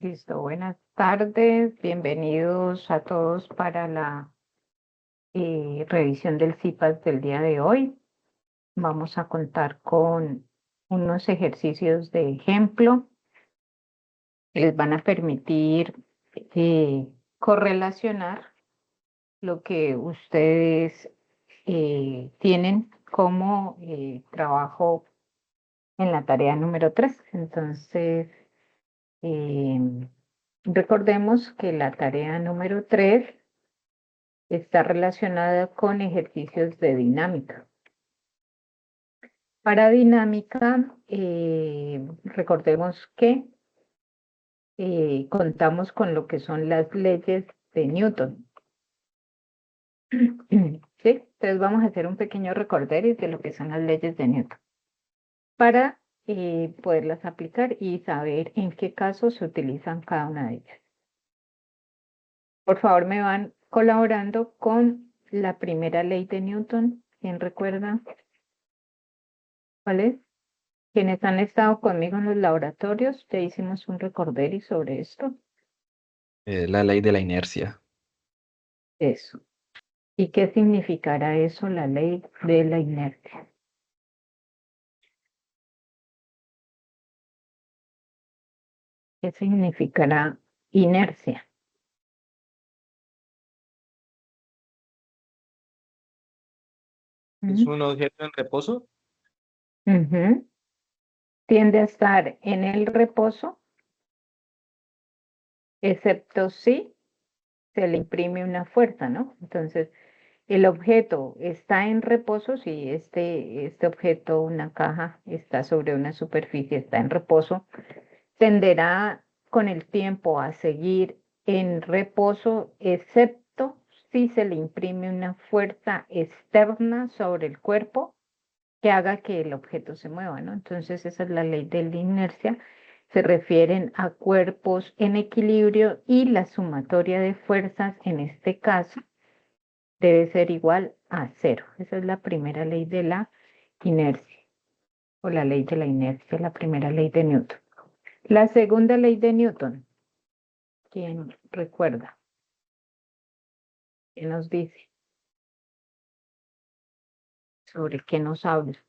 Listo, buenas tardes, bienvenidos a todos para la revisión del CIPAS del día de hoy. Vamos a contar con unos ejercicios de ejemplo que les van a permitir correlacionar lo que ustedes tienen como trabajo en la tarea número 3. Entonces, recordemos que la tarea número 3 está relacionada con ejercicios de dinámica. Para dinámica, recordemos que contamos con lo que son las leyes de Newton. ¿Sí? Entonces vamos a hacer un pequeño recorderis de lo que son las leyes de Newton para poderlas aplicar y saber en qué casos se utilizan cada una de ellas. Por favor, me van colaborando con la primera ley de Newton. ¿Quién recuerda cuál es? Quienes han estado conmigo en los laboratorios, ya hicimos un recorderis sobre esto. La ley de la inercia. Eso. ¿Y qué significará eso, la ley de la inercia? ¿Qué significará inercia? ¿Es un objeto en reposo? Ujú. Tiende a estar en el reposo, excepto si se le imprime una fuerza, ¿no? Entonces, el objeto está en reposo, si este objeto, una caja, está sobre una superficie, está en reposo, tenderá con el tiempo a seguir en reposo, excepto si se le imprime una fuerza externa sobre el cuerpo que haga que el objeto se mueva, ¿no? Entonces, esa es la ley de la inercia. Se refieren a cuerpos en equilibrio y la sumatoria de fuerzas en este caso debe ser igual a 0. Esa es la primera ley de la inercia, o la ley de la inercia, la primera ley de Newton. La segunda ley de Newton, ¿quién recuerda? ¿Qué nos dice? ¿Sobre qué nos habla?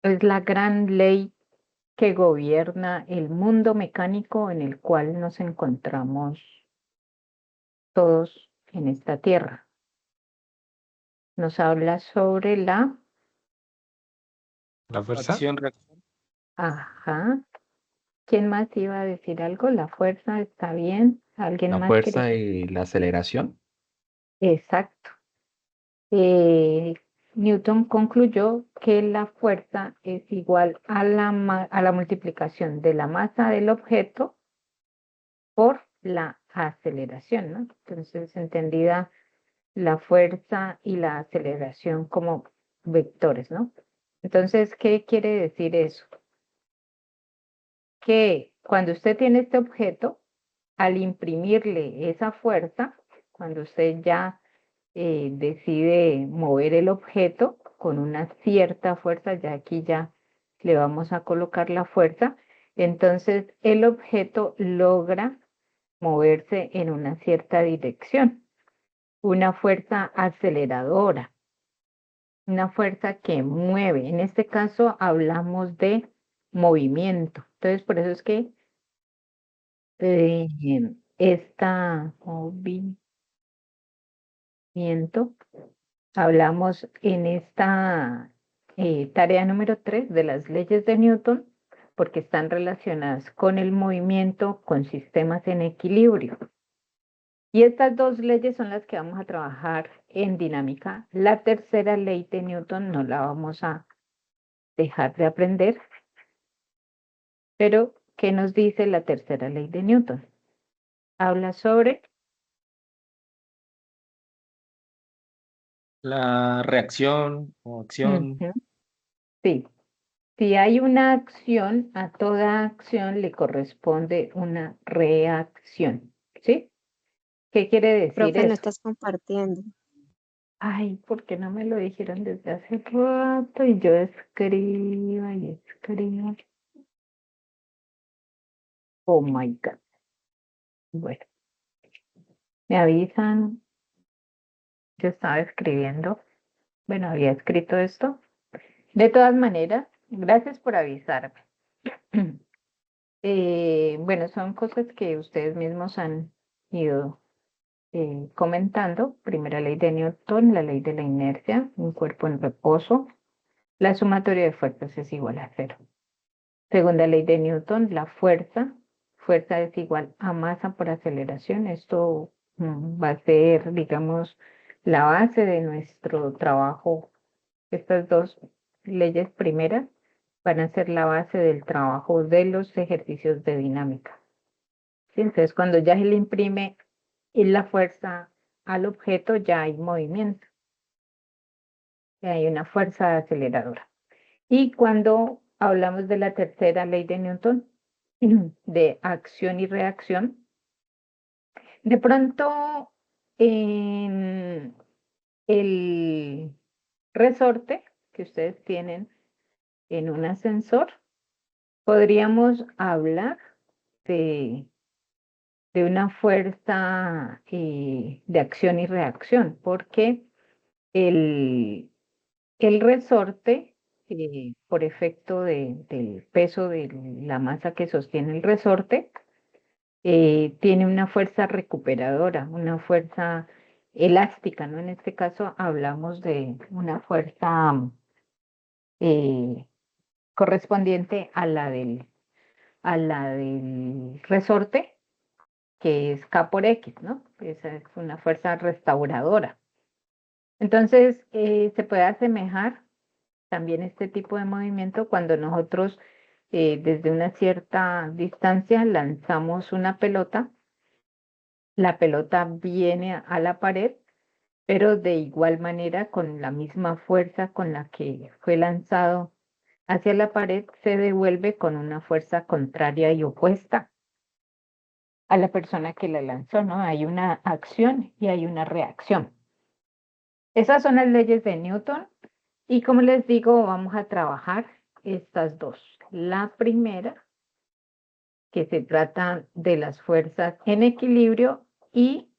Es la gran ley que gobierna el mundo mecánico en el cual nos encontramos todos en esta tierra. Nos habla sobre la... ¿La fuerza? Acción-reacción. Ajá. ¿Quién más iba a decir algo? La fuerza está bien. ¿Alguien La más quiere? fuerza y la aceleración. Exacto. Eh, Newton concluyó que la fuerza es igual a la multiplicación de la masa del objeto por la aceleración, ¿no? Entonces, entendida la fuerza y la aceleración como vectores, ¿no? Entonces, ¿qué quiere decir eso? Que cuando usted tiene este objeto, al imprimirle esa fuerza, cuando usted ya decide mover el objeto con una cierta fuerza, ya aquí ya le vamos a colocar la fuerza, entonces el objeto logra moverse en una cierta dirección, una fuerza aceleradora, una fuerza que mueve. En este caso hablamos de movimiento. Entonces, por eso es que esta movimiento, hablamos en esta tarea número 3 de las leyes de Newton, porque están relacionadas con el movimiento, con sistemas en equilibrio. Y estas dos leyes son las que vamos a trabajar en dinámica. La tercera ley de Newton no la vamos a dejar de aprender, pero ¿qué nos dice la tercera ley de Newton? Habla sobre La reacción o acción. Ujú. Sí, si hay una acción, a toda acción le corresponde una reacción, ¿sí? ¿Qué quiere decir Profe, no eso? estás compartiendo. Ay, ¿por qué no me lo dijeron desde hace rato? Y yo escribo y escribo. Oh my God. Bueno, me avisan. Yo estaba escribiendo. Bueno, había escrito esto. De todas maneras, gracias por avisarme. Bueno, son cosas que ustedes mismos han ido comentando. Primera ley de Newton, la ley de la inercia, un cuerpo en reposo. La sumatoria de fuerzas es igual a cero. Segunda ley de Newton, la fuerza es igual a masa por aceleración. Esto va a ser, digamos, la base de nuestro trabajo. Estas dos leyes primeras van a ser la base del trabajo de los ejercicios de dinámica. ¿Sí? Entonces, cuando ya se le imprime la fuerza al objeto, ya hay movimiento, ya hay una fuerza aceleradora. Y cuando hablamos de la tercera ley de Newton, de acción y reacción, de pronto en el resorte que ustedes tienen en un ascensor, podríamos hablar de, de una fuerza de acción y reacción, porque el, el resorte, por efecto del peso de la masa que sostiene el resorte, tiene una fuerza recuperadora, una fuerza elástica, ¿no? En este caso hablamos de una fuerza eh, correspondiente a la del resorte, que es K por X, ¿no? Esa es una fuerza restauradora. Entonces, se puede asemejar también este tipo de movimiento cuando nosotros desde una cierta distancia lanzamos una pelota, la pelota viene a la pared, pero de igual manera con la misma fuerza con la que fue lanzado hacia la pared, se devuelve con una fuerza contraria y opuesta a la persona que la lanzó, ¿no? Hay una acción y hay una reacción. Esas son las leyes de Newton y como les digo, vamos a trabajar estas dos. La primera, que se trata de las fuerzas en equilibrio, y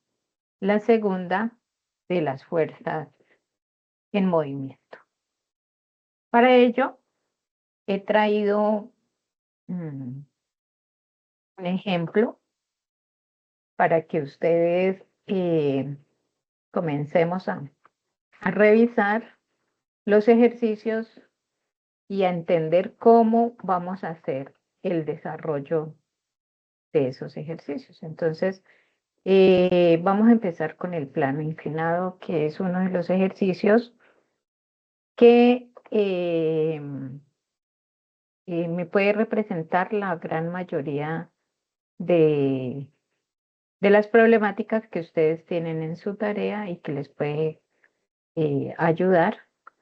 la segunda, de las fuerzas en movimiento. Para ello, he traído un ejemplo para que ustedes comencemos a revisar los ejercicios y a entender cómo vamos a hacer el desarrollo de esos ejercicios. Entonces, vamos a empezar con el plano inclinado, que es uno de los ejercicios que me puede representar la gran mayoría de, de las problemáticas que ustedes tienen en su tarea y que les puede ayudar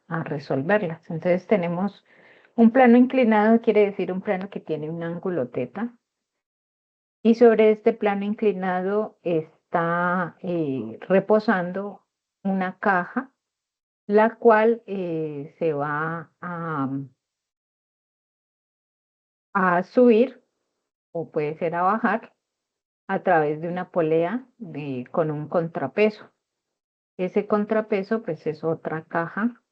a resolverlas. Entonces tenemos un plano inclinado, quiere decir un plano que tiene un ángulo θ, y sobre este plano inclinado está reposando una caja, la cual se va a subir o puede ser a bajar a través de una polea con un contrapeso. Ese contrapeso pues es otra caja,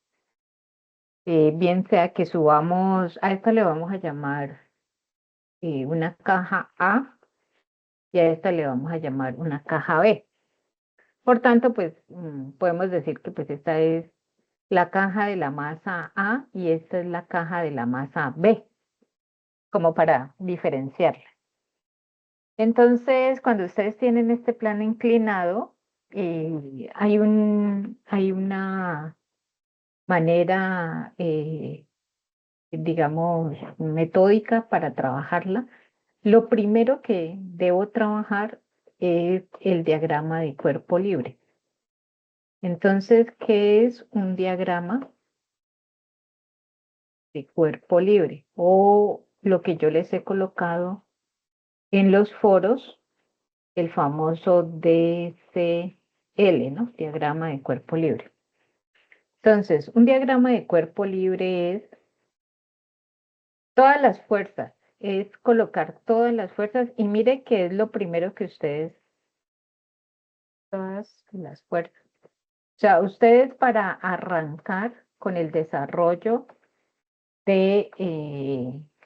bien sea que subamos, a esta le vamos a llamar una caja A y a esta le vamos a llamar una caja B. Por tanto, pues podemos decir que pues esta es la caja de la masa A y esta es la caja de la masa B, como para diferenciarla. Entonces, cuando ustedes tienen este plano inclinado, hay una manera, digamos, metódica para trabajarla. Lo primero que debo trabajar es el diagrama de cuerpo libre. Entonces, ¿qué es un diagrama de cuerpo libre? O lo que yo les he colocado en los foros, el famoso DCL, ¿no? Diagrama de cuerpo libre. Entonces, un diagrama de cuerpo libre es todas las fuerzas, es colocar todas las fuerzas y mire que es lo primero que ustedes, todas las fuerzas. O sea, ustedes para arrancar con el desarrollo de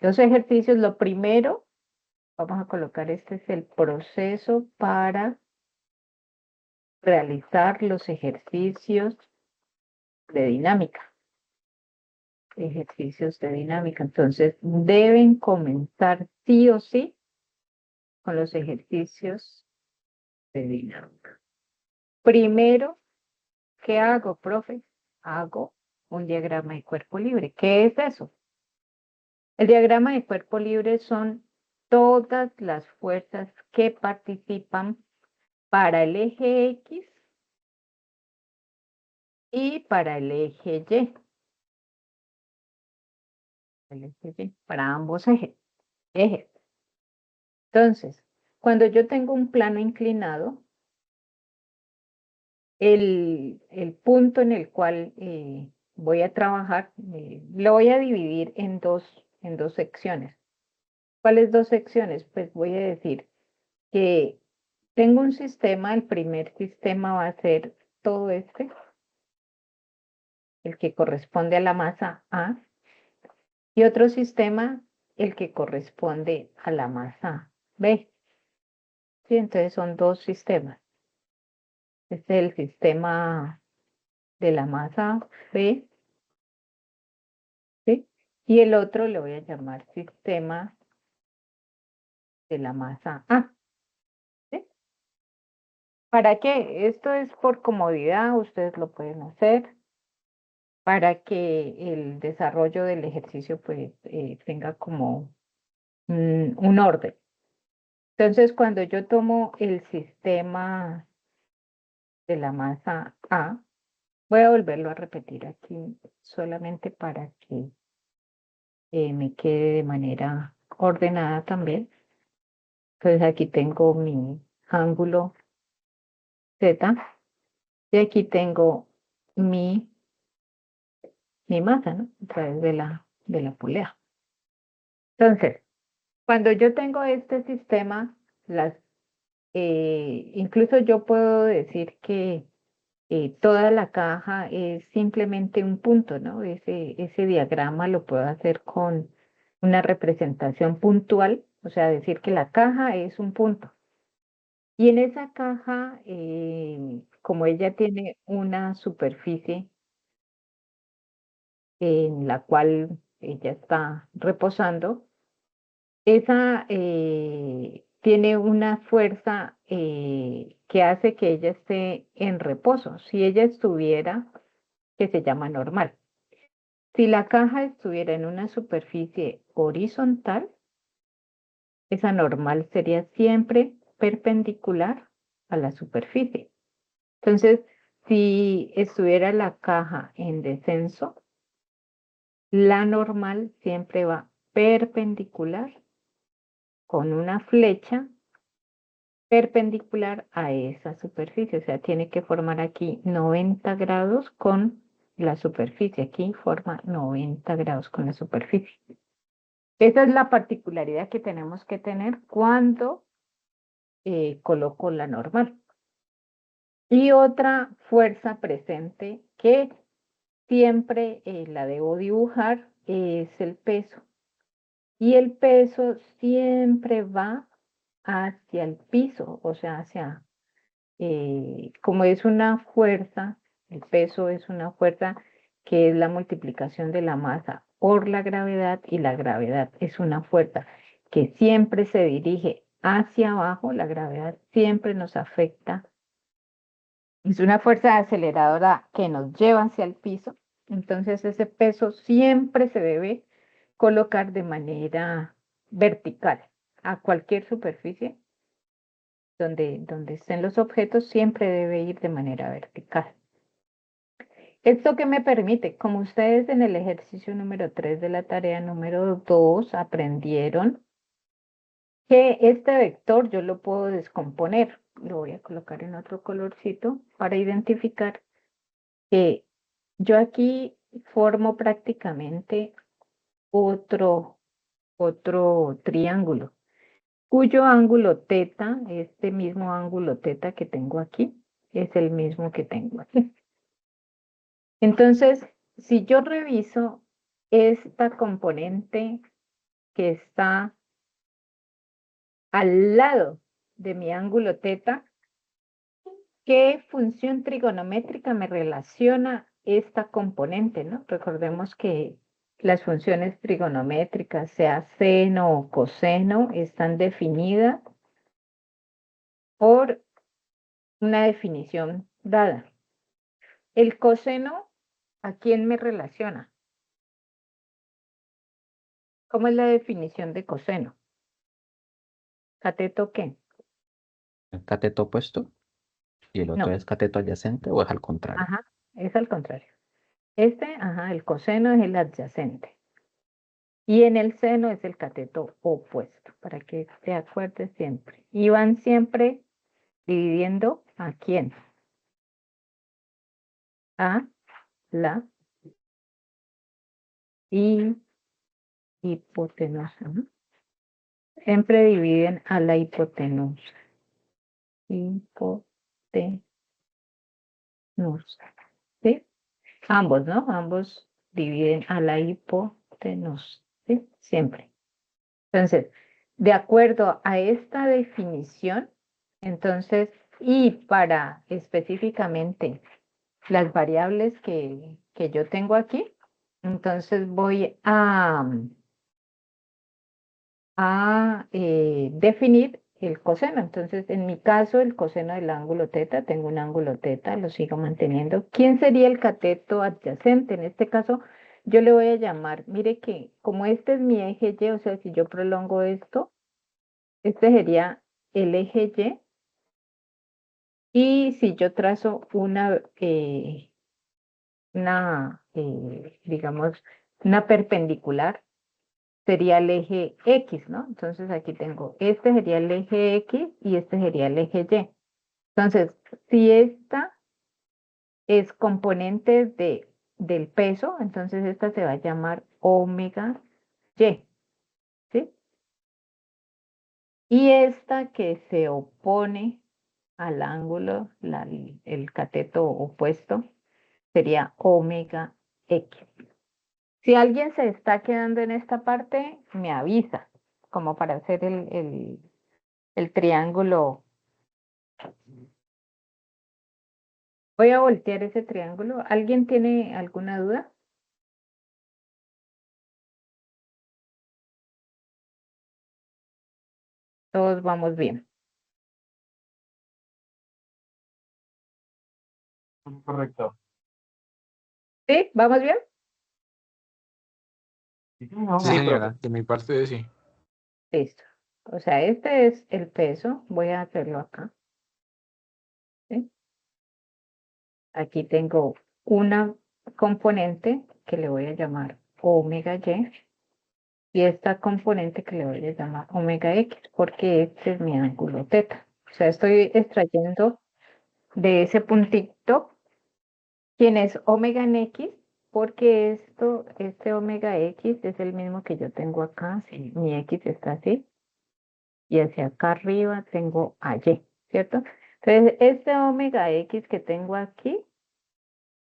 los ejercicios, lo primero, vamos a colocar, este es el proceso para realizar los ejercicios de dinámica. Ejercicios de dinámica. Entonces, deben comenzar sí o sí con los ejercicios de dinámica. Primero, ¿qué hago, profe? Hago un diagrama de cuerpo libre. ¿Qué es eso? El diagrama de cuerpo libre son todas las fuerzas que participan para el eje X y para el eje Y. El eje Y, para ambos ejes. Entonces, cuando yo tengo un plano inclinado, el punto en el cual voy a trabajar, lo voy a dividir en dos secciones. ¿Cuáles dos secciones? Pues voy a decir que tengo un sistema, el primer sistema va a ser todo este, el que corresponde a la masa A, y otro sistema, el que corresponde a la masa B. ¿Sí? Entonces son dos sistemas. Este es el sistema de la masa B, ¿sí? Y el otro le voy a llamar sistema de la masa A, ¿sí? ¿Para qué? Esto es por comodidad, ustedes lo pueden hacer para que el desarrollo del ejercicio pues tenga como un orden. Entonces, cuando yo tomo el sistema de la masa A, voy a volverlo a repetir aquí solamente para que me quede de manera ordenada también. Entonces aquí tengo mi ángulo Z y aquí tengo mi masa, ¿no? A través de la polea. Entonces, cuando yo tengo este sistema, incluso yo puedo decir que toda la caja es simplemente un punto, ¿no? Ese diagrama lo puedo hacer con una representación puntual, o sea, decir que la caja es un punto. Y en esa caja, como ella tiene una superficie en la cual ella está reposando, esa tiene una fuerza que hace que ella esté en reposo. Si ella estuviera, que se llama normal. Si la caja estuviera en una superficie horizontal, esa normal sería siempre perpendicular a la superficie. Entonces, si estuviera la caja en descenso, la normal siempre va perpendicular con una flecha perpendicular a esa superficie. O sea, tiene que formar aquí 90 grados con la superficie. Aquí forma 90 grados con la superficie. Esa es la particularidad que tenemos que tener cuando coloco la normal. Y otra fuerza presente que siempre la debo dibujar es el peso. Y el peso siempre va hacia el piso, o sea, como es una fuerza, el peso es una fuerza que es la multiplicación de la masa por la gravedad, y la gravedad es una fuerza que siempre se dirige hacia abajo, la gravedad siempre nos afecta. Es una fuerza aceleradora que nos lleva hacia el piso, entonces ese peso siempre se debe colocar de manera vertical a cualquier superficie donde estén los objetos, siempre debe ir de manera vertical. ¿Esto qué me permite? Como ustedes en el ejercicio número 3 de la tarea número 2 aprendieron que este vector yo lo puedo descomponer. Lo voy a colocar en otro colorcito para identificar que yo aquí formo prácticamente otro triángulo, cuyo ángulo teta, este mismo ángulo teta que tengo aquí, es el mismo que tengo aquí. Entonces, si yo reviso esta componente que está al lado de mi ángulo teta, ¿qué función trigonométrica me relaciona esta componente, ¿no? Recordemos que las funciones trigonométricas, sea seno o coseno, están definidas por una definición dada. El coseno, ¿a quién me relaciona? ¿Cómo es la definición de coseno? ¿Cateto qué? ¿El cateto opuesto y el otro No, es cateto adyacente o es al contrario? ajá, es al contrario. El coseno es el adyacente. Y en el seno es el cateto opuesto, para que te acuerdes siempre. Y van siempre dividiendo ¿a quién? A la hipotenusa, ¿no? Siempre dividen a la hipotenusa. Hipotenusa, ¿sí? Ambos, ¿no? Ambos dividen a la hipotenusa, ¿sí? Siempre. Entonces, de acuerdo a esta definición, entonces, y para específicamente las variables que yo tengo aquí, entonces voy a definir el coseno. Entonces, en mi caso, el coseno del ángulo teta, tengo un ángulo teta, lo sigo manteniendo. ¿Quién sería el cateto adyacente? En este caso, yo le voy a llamar, mire que como este es mi eje Y, o sea, si yo prolongo esto, este sería el eje Y. Y si yo trazo digamos, una perpendicular, sería el eje X, ¿no? Entonces aquí tengo, este sería el eje X y este sería el eje Y. Entonces, si esta es componente del peso, entonces esta se va a llamar omega Y, ¿sí? Y esta que se opone al ángulo, el cateto opuesto, sería omega X. Si alguien se está quedando en esta parte, me avisa, como para hacer el triángulo. Voy a voltear ese triángulo. ¿Alguien tiene alguna duda? Todos vamos bien. Correcto. ¿Sí? ¿Vamos bien? Sí, Sí, señora, profe. de mi parte sí. Listo. O sea, este es el peso. Voy a hacerlo acá. ¿Sí? Aquí tengo una componente que le voy a llamar omega Y y esta componente que le voy a llamar omega X porque este es mi ángulo teta. O sea, estoy extrayendo de ese puntito quién es omega en X porque este omega X es el mismo que yo tengo acá. Si mi X está así y hacia acá arriba tengo a Y, ¿cierto? Entonces, este omega X que tengo aquí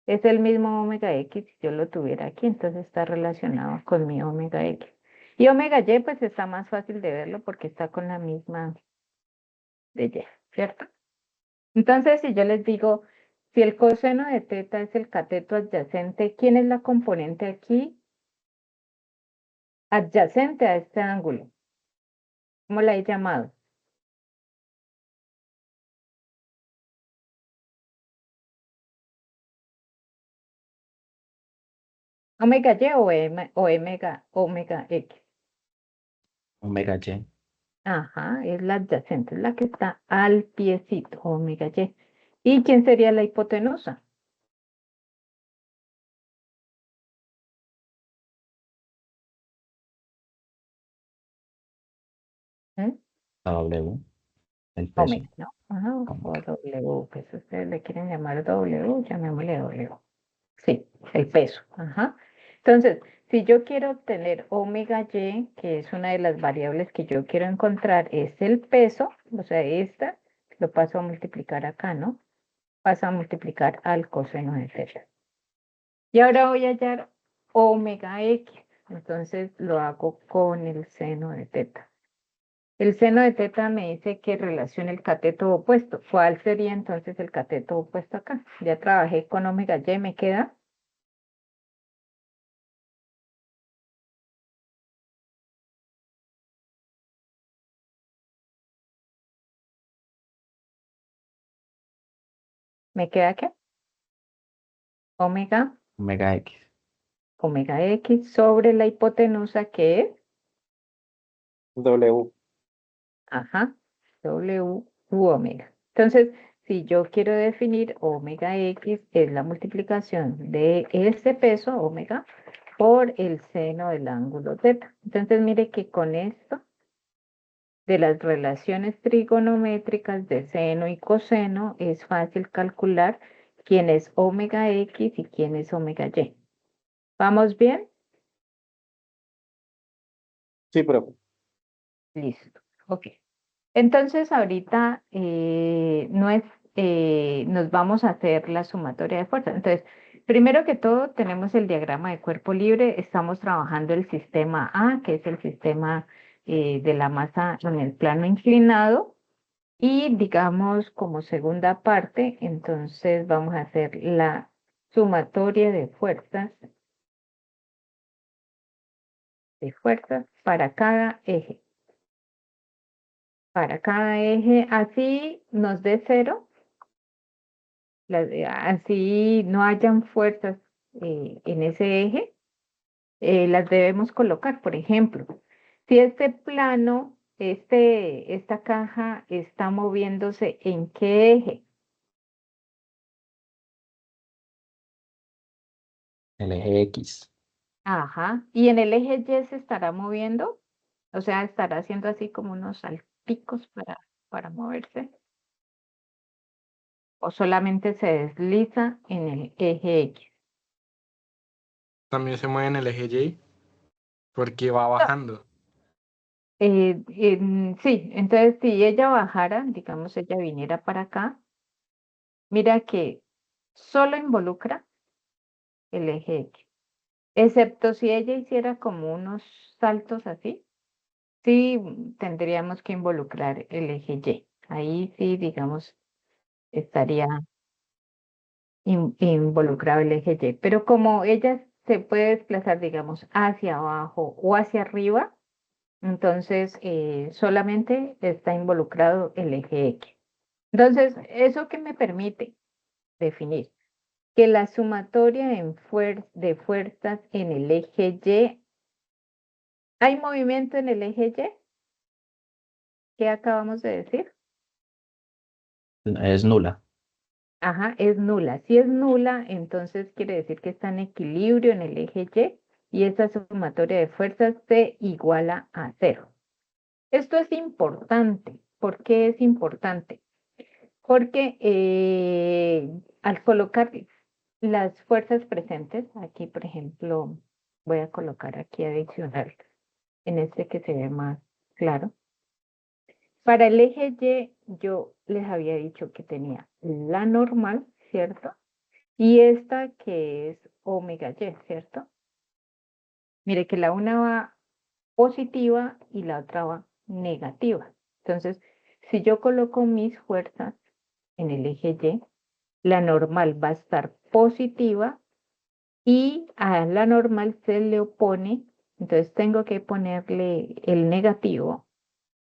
es el mismo omega X si yo lo tuviera aquí, entonces está relacionado con mi omega X. Y omega Y pues está más fácil de verlo porque está con la misma de Y, ¿cierto? Entonces, si yo les digo, si el coseno de teta es el cateto adyacente, ¿quién es la componente aquí adyacente a este ángulo? ¿Cómo la he llamado? ¿Omega Y o omega X? Omega Y. Ajá, es la adyacente, es la que está al piecito, omega Y. ¿Y quién sería la hipotenusa? ¿Mm? La W, el peso. Omega, ¿no? Ajá, o Omega. W, pues ustedes le quieren llamar W, llamémosle W. Sí, el peso. Ajá. Entonces, si yo quiero obtener omega y, que es una de las variables que yo quiero encontrar, es el peso, o sea, esta lo paso a multiplicar acá, ¿no? Paso a multiplicar al coseno de teta. Y ahora voy a hallar omega x. Entonces lo hago con el seno de teta. El seno de teta me dice que relaciona el cateto opuesto. ¿Cuál sería entonces el cateto opuesto acá? Ya trabajé con omega y, me queda ¿qué? Omega, Omega X. omega x sobre la hipotenusa que es, W. ajá, w u omega. Entonces, si yo quiero definir omega x, es la multiplicación de este peso, omega, por el seno del ángulo teta. Entonces, mire que con esto de las relaciones trigonométricas de seno y coseno es fácil calcular quién es omega x y quién es omega y. ¿Vamos bien? Sí, profe. Listo. Ok. Entonces, ahorita no es, nos vamos a hacer la sumatoria de fuerzas. Entonces, primero que todo, tenemos el diagrama de cuerpo libre. Estamos trabajando el sistema A, que es el sistema de la masa en el plano inclinado. Y digamos, como segunda parte, entonces vamos a hacer la sumatoria de fuerzas para cada eje. Para cada eje, así nos dé cero. Así no hayan fuerzas en ese eje, las debemos colocar. Por ejemplo, si este plano, esta caja está moviéndose, ¿en qué eje? El eje X. Ajá. ¿Y en el eje Y se estará moviendo? O sea, estará haciendo así como unos salpicos para moverse. ¿O solamente se desliza en el eje X? También se mueve en el eje Y porque va bajando. Sí, entonces si ella bajara, digamos, ella viniera para acá, mira que solo involucra el eje X, excepto si ella hiciera como unos saltos así, sí tendríamos que involucrar el eje Y. Ahí sí, digamos, estaría involucrado el eje Y. Pero como ella se puede desplazar, digamos, hacia abajo o hacia arriba, entonces solamente está involucrado el eje X. Entonces, ¿eso qué me permite definir? Que la sumatoria de fuerzas en el eje Y, ¿hay movimiento en el eje Y? ¿Qué acabamos de decir? Es nula. Ajá, es nula. Si es nula, entonces quiere decir que está en equilibrio en el eje Y esa sumatoria de fuerzas se iguala a cero. Esto es importante. ¿Por qué es importante? Porque al colocar las fuerzas presentes, aquí por ejemplo, voy a colocar aquí adicional, en este que se ve más claro. Para el eje Y, yo les había dicho que tenía la normal, ¿cierto? Y esta que es omega Y, ¿cierto? Mire que la una va positiva y la otra va negativa. Entonces, si yo coloco mis fuerzas en el eje Y, la normal va a estar positiva y a la normal se le opone, entonces tengo que ponerle el negativo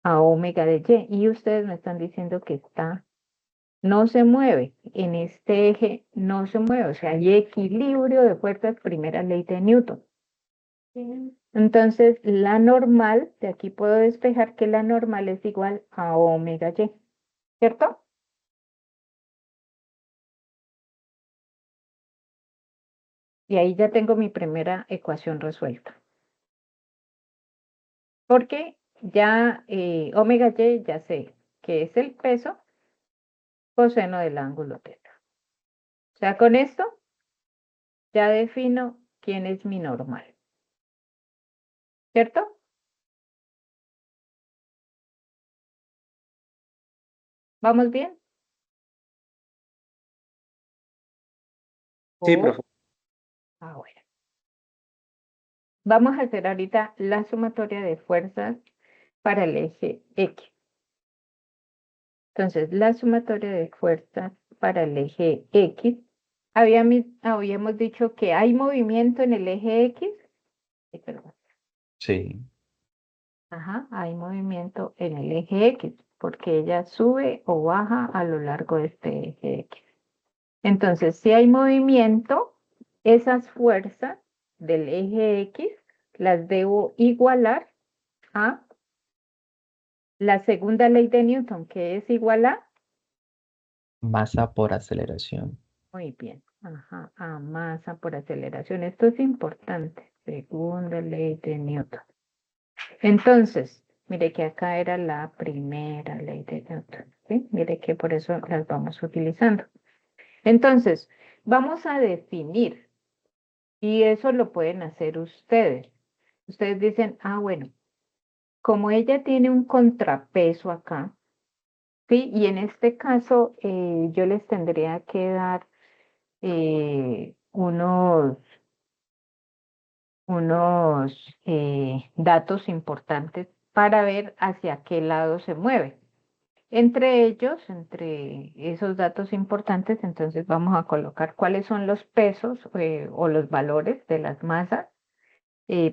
a omega de Y. Y ustedes me están diciendo que no se mueve, en este eje no se mueve, o sea, hay equilibrio de fuerzas, primera ley de Newton. Entonces, la normal, de aquí puedo despejar que la normal es igual a omega Y, ¿cierto? Y ahí ya tengo mi primera ecuación resuelta. Porque ya omega Y ya sé que es el peso coseno del ángulo teta. O sea, con esto ya defino quién es mi normal. ¿Cierto? ¿Vamos bien? Sí, Oh, profe. bueno. Vamos a hacer ahorita la sumatoria de fuerzas para el eje X. Entonces, la sumatoria de fuerzas para el eje X. Habíamos dicho que hay movimiento en el eje X. Ay, perdón. Sí. Ajá, hay movimiento en el eje X, porque ella sube o baja a lo largo de este eje X. Entonces, si hay movimiento, esas fuerzas del eje X las debo igualar a la segunda ley de Newton, que es igual a, Masa por aceleración. muy bien, ajá, a masa por aceleración. Esto es importante, segunda ley de Newton. Entonces, mire que acá era la primera ley de Newton, ¿sí? Mire que por eso las vamos utilizando. Entonces, vamos a definir, y eso lo pueden hacer ustedes. Ustedes dicen, ah, bueno, como ella tiene un contrapeso acá, ¿sí? Y en este caso yo les tendría que dar unos datos importantes para ver hacia qué lado se mueve. Entre ellos, entre esos datos importantes, entonces vamos a colocar cuáles son los pesos o los valores de las masas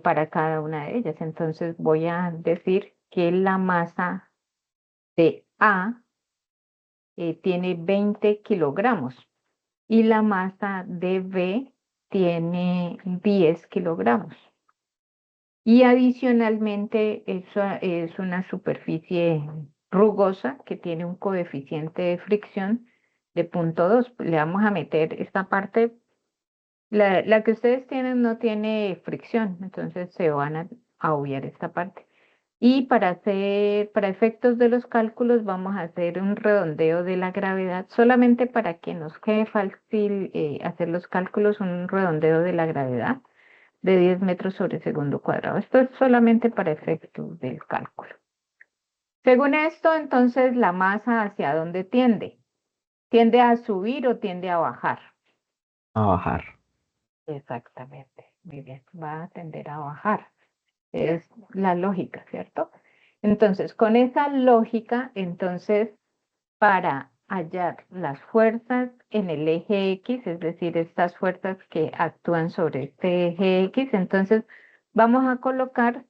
para cada una de ellas. Entonces voy a decir que la masa de A tiene 20 kilogramos y la masa de B tiene 10 kilogramos. Y adicionalmente, esa es una superficie rugosa que tiene un coeficiente de fricción de 0,2. Le vamos a meter esta parte. La que ustedes tienen no tiene fricción, entonces se van a obviar esta parte. Y para efectos de los cálculos, vamos a hacer un redondeo de la gravedad, solamente para que nos quede fácil hacer los cálculos, un redondeo de la gravedad de 10 metros sobre segundo cuadrado. Esto es solamente para efectos del cálculo. Según esto, entonces, la masa ¿hacia dónde tiende? ¿Tiende a subir o tiende a bajar? A bajar. Exactamente. Muy bien, va a tender a bajar. Es la lógica, ¿cierto? Entonces, con esa lógica, entonces, para hallar las fuerzas en el eje X, es decir, estas fuerzas que actúan sobre este eje X, entonces vamos a colocar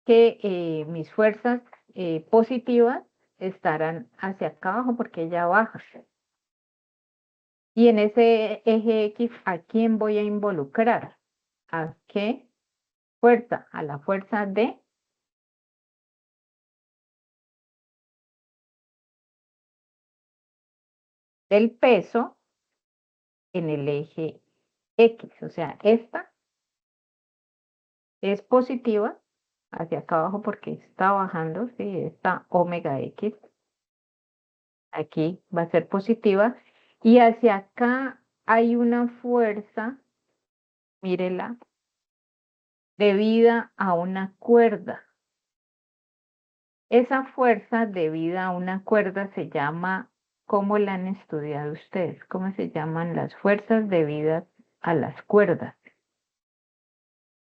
que mis fuerzas positivas estarán hacia acá abajo porque ella baja. Y en ese eje X, ¿a quién voy a involucrar? ¿A qué fuerza? A la fuerza del peso en el eje X. O sea, esta es positiva hacia acá abajo porque está bajando, ¿sí? Esta omega X aquí va a ser positiva. Y hacia acá hay una fuerza, mírela, debida a una cuerda. Esa fuerza debida a una cuerda se llama, ¿cómo la han estudiado ustedes? ¿Cómo se llaman las fuerzas debidas a las cuerdas?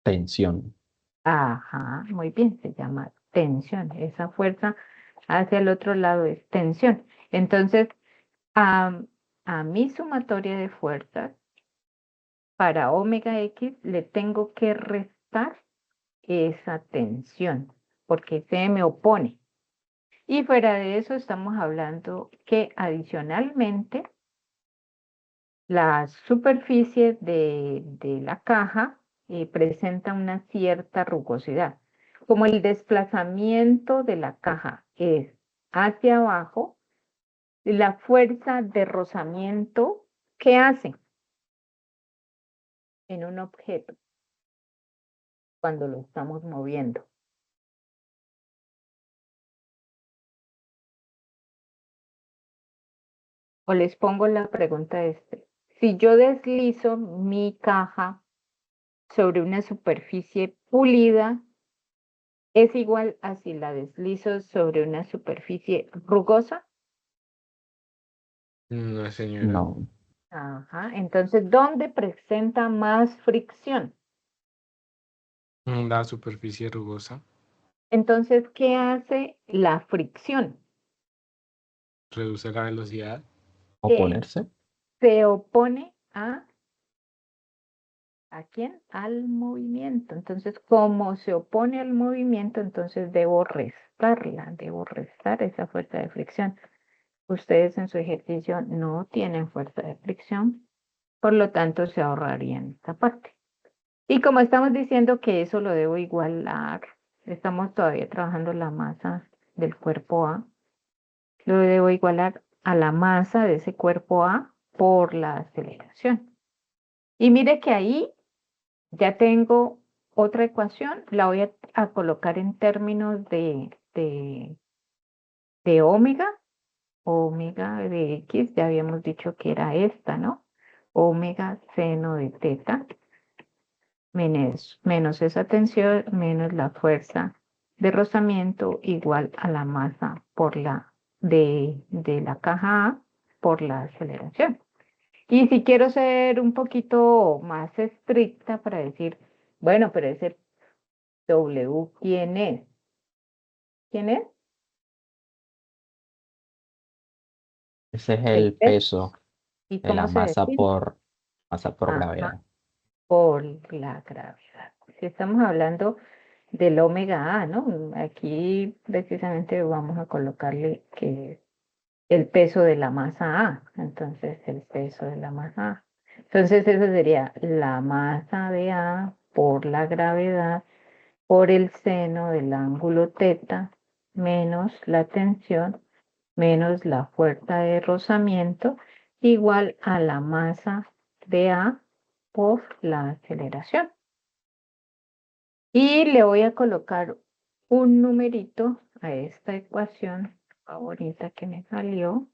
Tensión. Ajá, muy bien, se llama tensión. Esa fuerza hacia el otro lado es tensión. Entonces, a, a mi sumatoria de fuerzas para omega X le tengo que restar esa tensión porque se me opone. Y fuera de eso estamos hablando que adicionalmente la superficie de la caja presenta una cierta rugosidad. Como el desplazamiento de la caja es hacia abajo, la fuerza de rozamiento, ¿qué hace en un objeto cuando lo estamos moviendo? O les pongo la pregunta si yo deslizo mi caja sobre una superficie pulida, es igual a si la deslizo sobre una superficie rugosa. No, señora. No. Ajá. Entonces, ¿dónde presenta más fricción? La superficie rugosa Entonces, ¿qué hace la fricción? reduce la velocidad. Que Oponerse. se opone ¿a quién? Al movimiento. Entonces, como se opone al movimiento, entonces debo restar esa fuerza de fricción. Ustedes en su ejercicio no tienen fuerza de fricción, por lo tanto se ahorrarían esta parte. Y como estamos diciendo que eso lo debo igualar, estamos todavía trabajando la masa del cuerpo A, lo debo igualar a la masa de ese cuerpo A por la aceleración. Y mire que ahí ya tengo otra ecuación, la voy a colocar en términos de omega de X, ya habíamos dicho que era esta, ¿no? Omega seno de teta menos esa tensión menos la fuerza de rozamiento igual a la masa por de la caja A por la aceleración. Y si quiero ser un poquito más estricta para decir, bueno, pero ese W, ¿quién es? ¿Quién es? Ese es El el peso. peso ¿Y de la cómo se define? masa por Ajá, gravedad. por la gravedad. Si estamos hablando del omega A, ¿no? Aquí precisamente vamos a colocarle que el peso de la masa A. Entonces, el peso de la masa A. Entonces, eso sería la masa de A por la gravedad por el seno del ángulo teta menos la tensión menos la fuerza de rozamiento igual a la masa de A por la aceleración. Y le voy a colocar un numerito a esta ecuación favorita que me salió.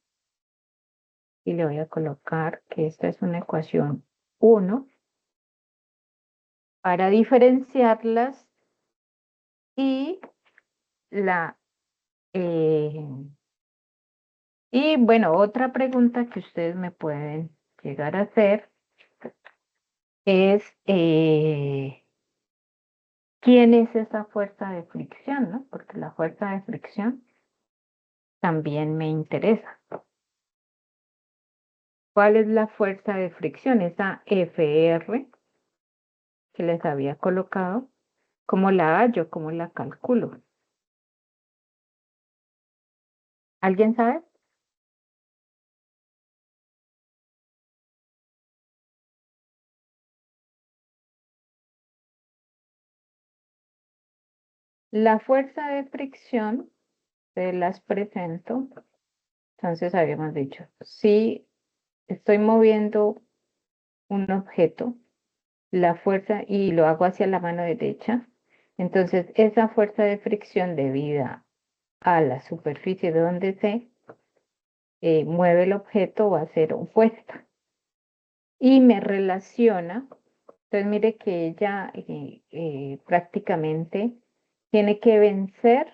Y le voy a colocar que esta es una ecuación 1 para diferenciarlas y la eh, y bueno, otra pregunta que ustedes me pueden llegar a hacer es ¿quién es esa fuerza de fricción, no? Porque la fuerza de fricción también me interesa. ¿Cuál es la fuerza de fricción? Esa FR que les había colocado. ¿Cómo la hallo? ¿Cómo la calculo? ¿Alguien sabe? La fuerza de fricción, se las presento. Entonces habíamos dicho, si estoy moviendo un objeto, la fuerza, y lo hago hacia la mano derecha, entonces esa fuerza de fricción debida a la superficie de donde se mueve el objeto va a ser opuesta. Y me relaciona, entonces mire que ella prácticamente tiene que vencer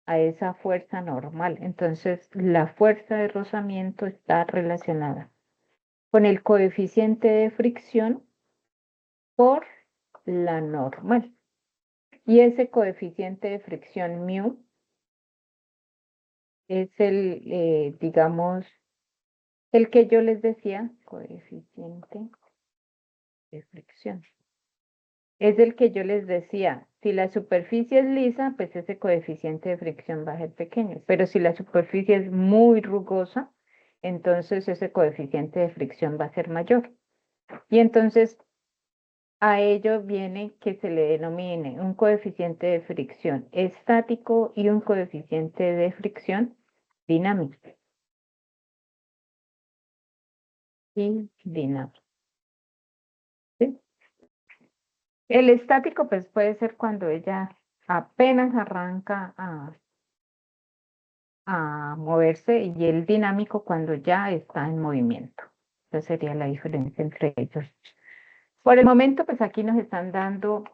a esa fuerza normal. Entonces, la fuerza de rozamiento está relacionada con el coeficiente de fricción por la normal. Y ese coeficiente de fricción mu es digamos, el que yo les decía, coeficiente de fricción. Es el que yo les decía, si la superficie es lisa, pues ese coeficiente de fricción va a ser pequeño, pero si la superficie es muy rugosa, entonces ese coeficiente de fricción va a ser mayor. Y entonces a ello viene que se le denomine un coeficiente de fricción estático y un coeficiente de fricción dinámico. Y dinámico. ¿Sí? El estático pues puede ser cuando ella apenas arranca a moverse y el dinámico cuando ya está en movimiento. Esa sería la diferencia entre ellos. Por el momento, pues aquí nos están dando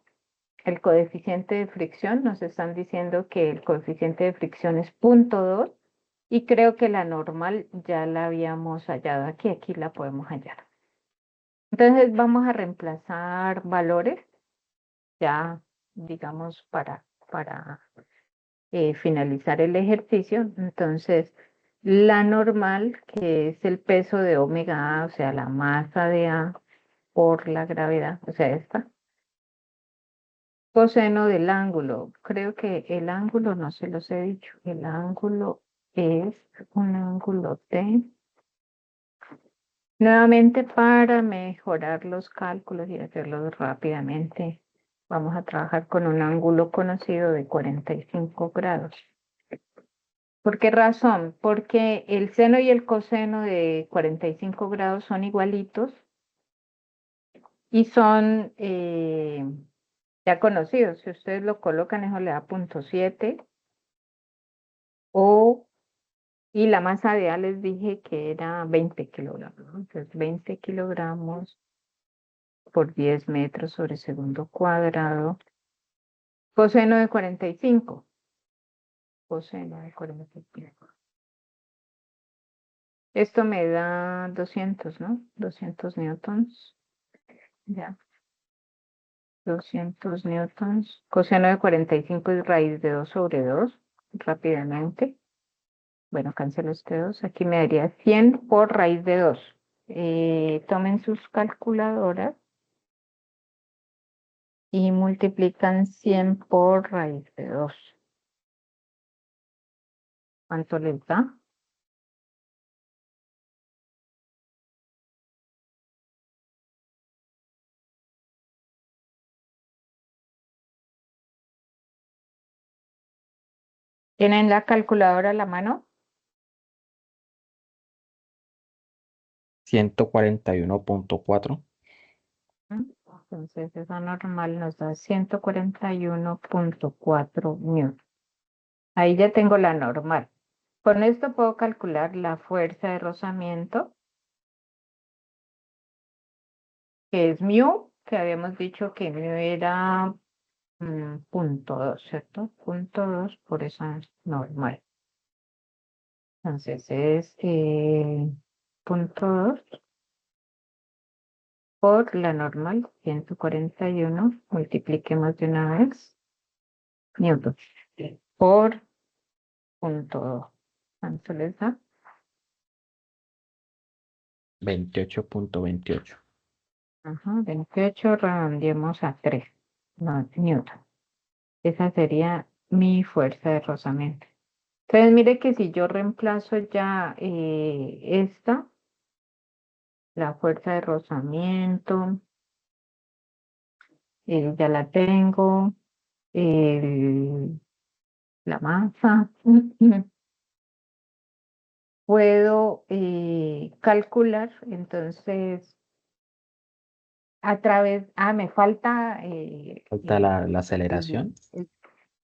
el coeficiente de fricción, nos están diciendo que el coeficiente de fricción es 0.2 y creo que la normal ya la habíamos hallado aquí la podemos hallar. Entonces vamos a reemplazar valores ya, digamos, para finalizar el ejercicio. Entonces, la normal, que es el peso de omega A, o sea, la masa de A por la gravedad, o sea, esta. Coseno del ángulo. Creo que el ángulo, no se los he dicho, el ángulo es un ángulo T. Nuevamente, para mejorar los cálculos y hacerlos rápidamente, vamos a trabajar con un ángulo conocido de 45 grados. ¿Por qué razón? Porque el seno y el coseno de 45 grados son igualitos y son ya conocidos. Si ustedes lo colocan, eso le da 0.7 y la masa de A les dije que era 20 kilogramos, ¿no? Entonces 20 kilogramos por 10 metros sobre segundo cuadrado. Coseno de 45. Coseno de 45. Esto me da 200, ¿no? 200 newtons. Ya. 200 newtons. Coseno de 45 es raíz de 2 sobre 2. Rápidamente. Bueno, cancelo este 2. Aquí me daría 100 por raíz de 2. Tomen sus calculadoras y multiplican 100 por raíz de 2. ¿Cuánto les da? ¿Tienen la calculadora a la mano? 141.4. Entonces esa normal nos da 141.4 newton. Ahí ya tengo la normal. Con esto puedo calcular la fuerza de rozamiento, que es mu, que habíamos dicho que mu era 0.2, ¿cierto? 0.2 por esa normal. Entonces es 0.2 por la normal, 141, multipliquemos de una vez, newton, por 0.2. ¿Cuánto les da? 28.28. Ajá, 28, redondeemos a 3, no, newton. Esa sería mi fuerza de rozamiento. Entonces, mire que si yo reemplazo ya esta, la fuerza de rozamiento, ya la tengo, la masa, puedo calcular, entonces, a través, me falta Falta la aceleración.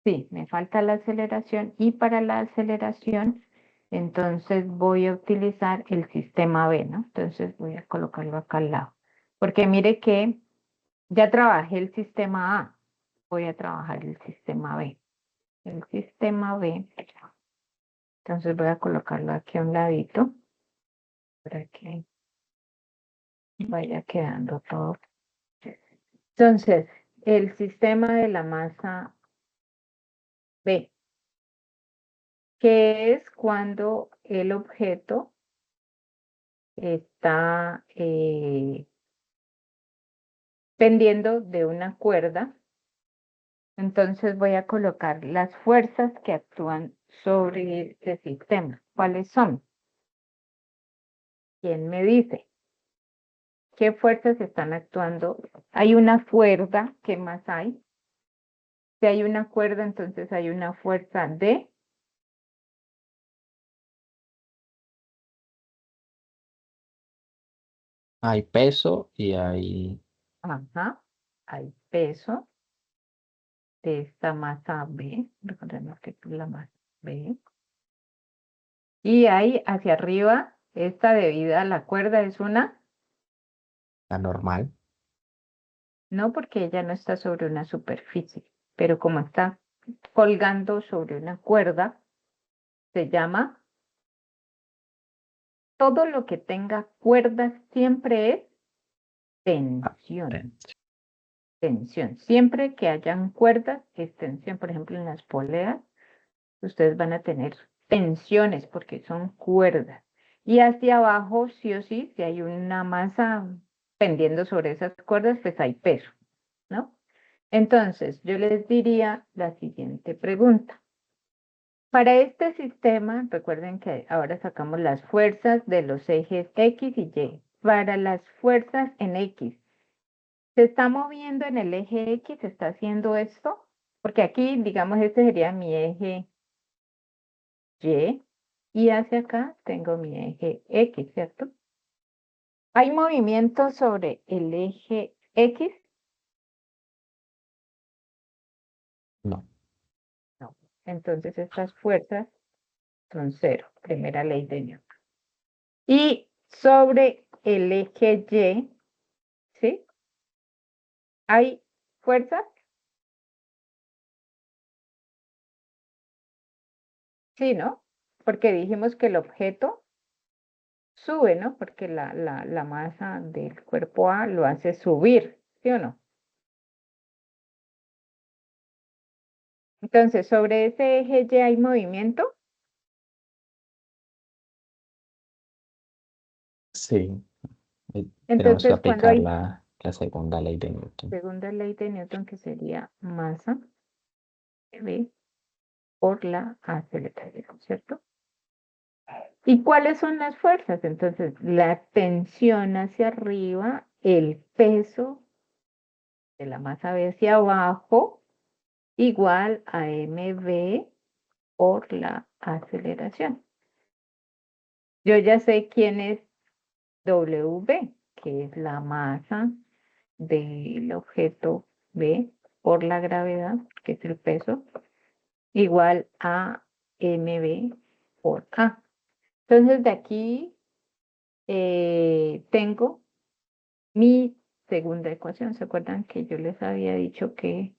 sí, me falta la aceleración y para la aceleración, entonces voy a utilizar el sistema B, ¿no? Entonces voy a colocarlo acá al lado. Porque mire que ya trabajé el sistema A, voy a trabajar el sistema B. El sistema B, entonces voy a colocarlo aquí a un ladito para que vaya quedando todo. Entonces, el sistema de la masa B, que es cuando el objeto está pendiendo de una cuerda. Entonces voy a colocar las fuerzas que actúan sobre este sistema. ¿Cuáles son? ¿Quién me dice? ¿Qué fuerzas están actuando? Hay una cuerda, ¿qué más hay? Si hay una cuerda, entonces hay una fuerza de Hay peso y hay ajá, hay peso de esta masa B, recordemos que es la masa B, y hay hacia arriba esta debida a la cuerda es una, La normal. no porque ella no está sobre una superficie, pero como está colgando sobre una cuerda, se llama, todo lo que tenga cuerdas siempre es tensión. Tensión. Siempre que hayan cuerdas, es tensión. Por ejemplo, en las poleas, ustedes van a tener tensiones porque son cuerdas. Y hacia abajo, sí o sí, si hay una masa pendiendo sobre esas cuerdas, pues hay peso, ¿no? Entonces, yo les diría la siguiente pregunta. Para este sistema, recuerden que ahora sacamos las fuerzas de los ejes X y Y. Para las fuerzas en X, ¿se está moviendo en el eje X? ¿Se está haciendo esto? Porque aquí, digamos, este sería mi eje Y y hacia acá tengo mi eje X, ¿cierto? ¿Hay movimiento sobre el eje X? No. No. Entonces estas fuerzas son cero, primera ley de Newton. Y sobre el eje Y, ¿sí? ¿Hay fuerzas? Sí, ¿no? Porque dijimos que el objeto sube, ¿no? Porque la masa del cuerpo A lo hace subir, ¿sí o no? Entonces, sobre ese eje Y hay movimiento. Sí. Tenemos que Entonces, cuando aplicar hay la segunda ley de Newton. segunda ley de Newton, que sería masa V por la aceleración, ¿cierto? ¿Y cuáles son las fuerzas? Entonces, la tensión hacia arriba, el peso de la masa V hacia abajo, igual a mv por la aceleración. Yo ya sé quién es W, que es la masa del objeto B por la gravedad, que es el peso, igual a mv por A. Entonces, de aquí tengo mi segunda ecuación. ¿Se acuerdan que yo les había dicho que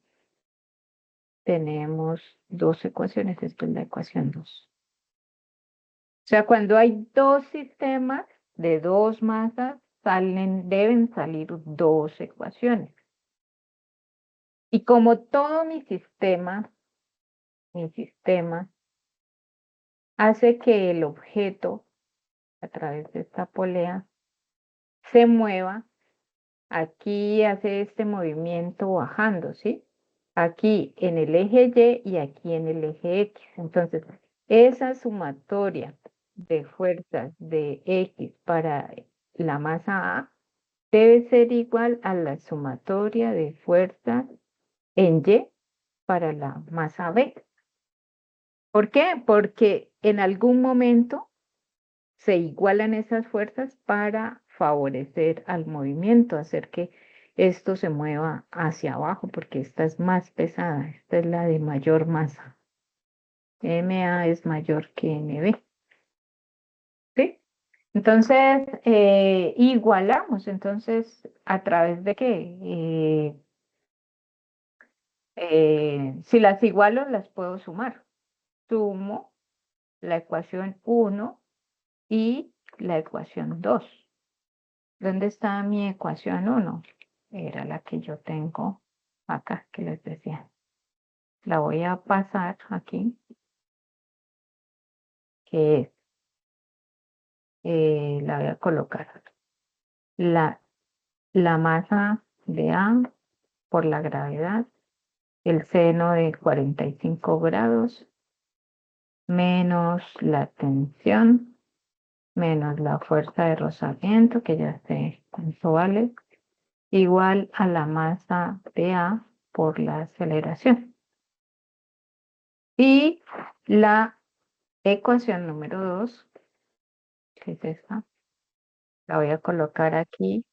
tenemos dos ecuaciones? Esta es la ecuación 2. O sea, cuando hay dos sistemas de dos masas, deben salir dos ecuaciones. Y como todo mi sistema hace que el objeto a través de esta polea se mueva, aquí hace este movimiento bajando, ¿sí? Aquí en el eje Y y aquí en el eje X. Entonces, esa sumatoria de fuerzas de X para la masa A debe ser igual a la sumatoria de fuerzas en Y para la masa B. ¿Por qué? Porque en algún momento se igualan esas fuerzas para favorecer al movimiento, hacer que esto se mueva hacia abajo, porque esta es más pesada, esta es la de mayor masa. MA es mayor que NB. ¿Sí? Entonces, igualamos, entonces, ¿a través de qué? Si las igualo, las puedo sumar. Sumo la ecuación 1 y la ecuación 2. ¿Dónde está mi ecuación 1? Era la que yo tengo acá, que les decía. La voy a pasar aquí, que es, la voy a colocar. La, la masa de A por la gravedad, el seno de 45 grados, menos la tensión, menos la fuerza de rozamiento, que ya sé cuánto vale, igual a la masa de A por la aceleración. Y la ecuación número 2, que es esta, la voy a colocar aquí.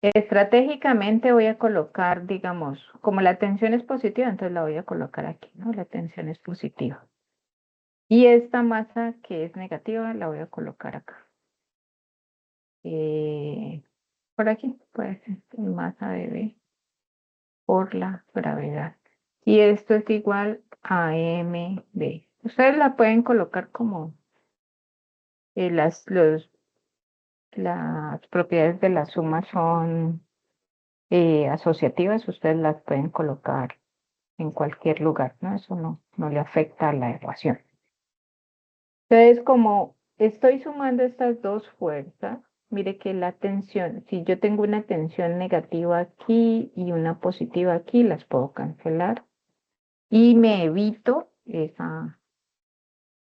Estratégicamente voy a colocar, digamos, como la tensión es positiva, entonces la voy a colocar aquí, ¿no? La tensión es positiva. Y esta masa que es negativa la voy a colocar acá. por aquí, pues, masa de B por la gravedad. Y esto es igual a mb. Ustedes la pueden colocar como las propiedades de la suma son asociativas, ustedes las pueden colocar en cualquier lugar, ¿no? Eso no le afecta a la ecuación. Entonces, como estoy sumando estas dos fuerzas, mire que la tensión, si yo tengo una tensión negativa aquí y una positiva aquí, las puedo cancelar y me evito esa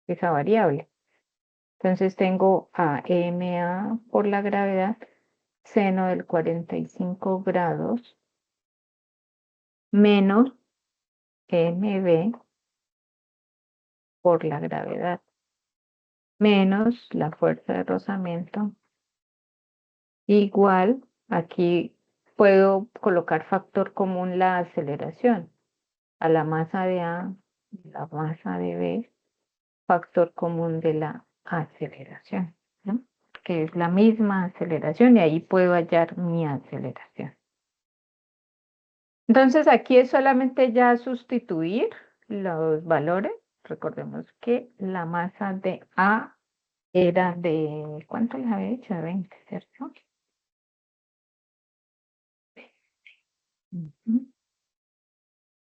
variable. Entonces tengo a MA por la gravedad, seno del 45 grados, menos MB por la gravedad, menos la fuerza de rozamiento, igual, aquí puedo colocar factor común la aceleración, a la masa de A, la masa de B, factor común de la aceleración, ¿no? Que es la misma aceleración y ahí puedo hallar mi aceleración. Entonces aquí es solamente ya sustituir los valores. Recordemos que la masa de A era de, ¿cuánto les había dicho? De 20, ¿cierto? Ujú.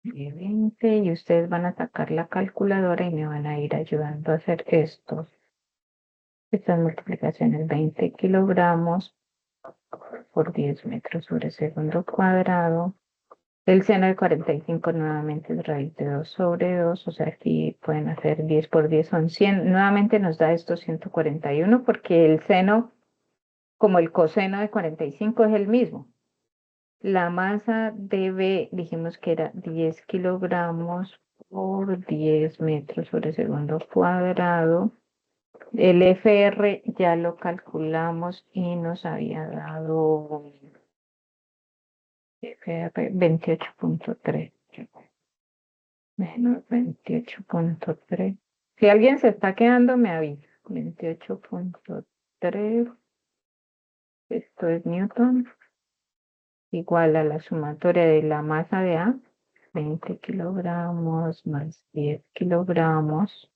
De 20 y ustedes van a sacar la calculadora y me van a ir ayudando a hacer estas multiplicaciones. 20 kilogramos por 10 metros sobre segundo cuadrado. El seno de 45 nuevamente es raíz de 2 sobre 2, o sea, aquí pueden hacer 10 por 10 son 100. Nuevamente nos da esto 141 porque el seno, como el coseno de 45 es el mismo. La masa de B dijimos que era 10 kilogramos por 10 metros sobre segundo cuadrado. El FR ya lo calculamos y nos había dado FR 28.3. Menos 28.3. Si alguien se está quedando, me avisa. 28.3. Esto es Newton. Igual a la sumatoria de la masa de A. 20 kilogramos más 10 kilogramos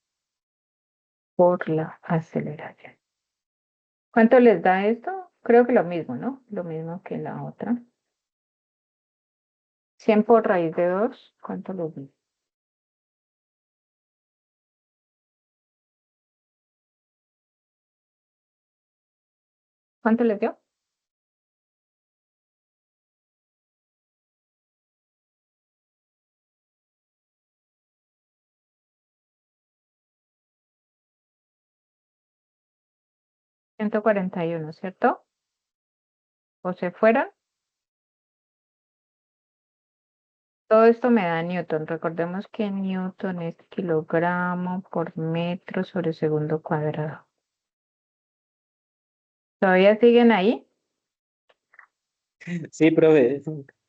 por la aceleración. ¿Cuánto les da esto? Creo que lo mismo, ¿no? Lo mismo que la otra. 100 por raíz de 2. ¿Cuánto les da? ¿Cuánto les dio? 141, ¿cierto? ¿O se fueron? Todo esto me da Newton. Recordemos que Newton es kilogramo por metro sobre segundo cuadrado. ¿Todavía siguen ahí? Sí, profe.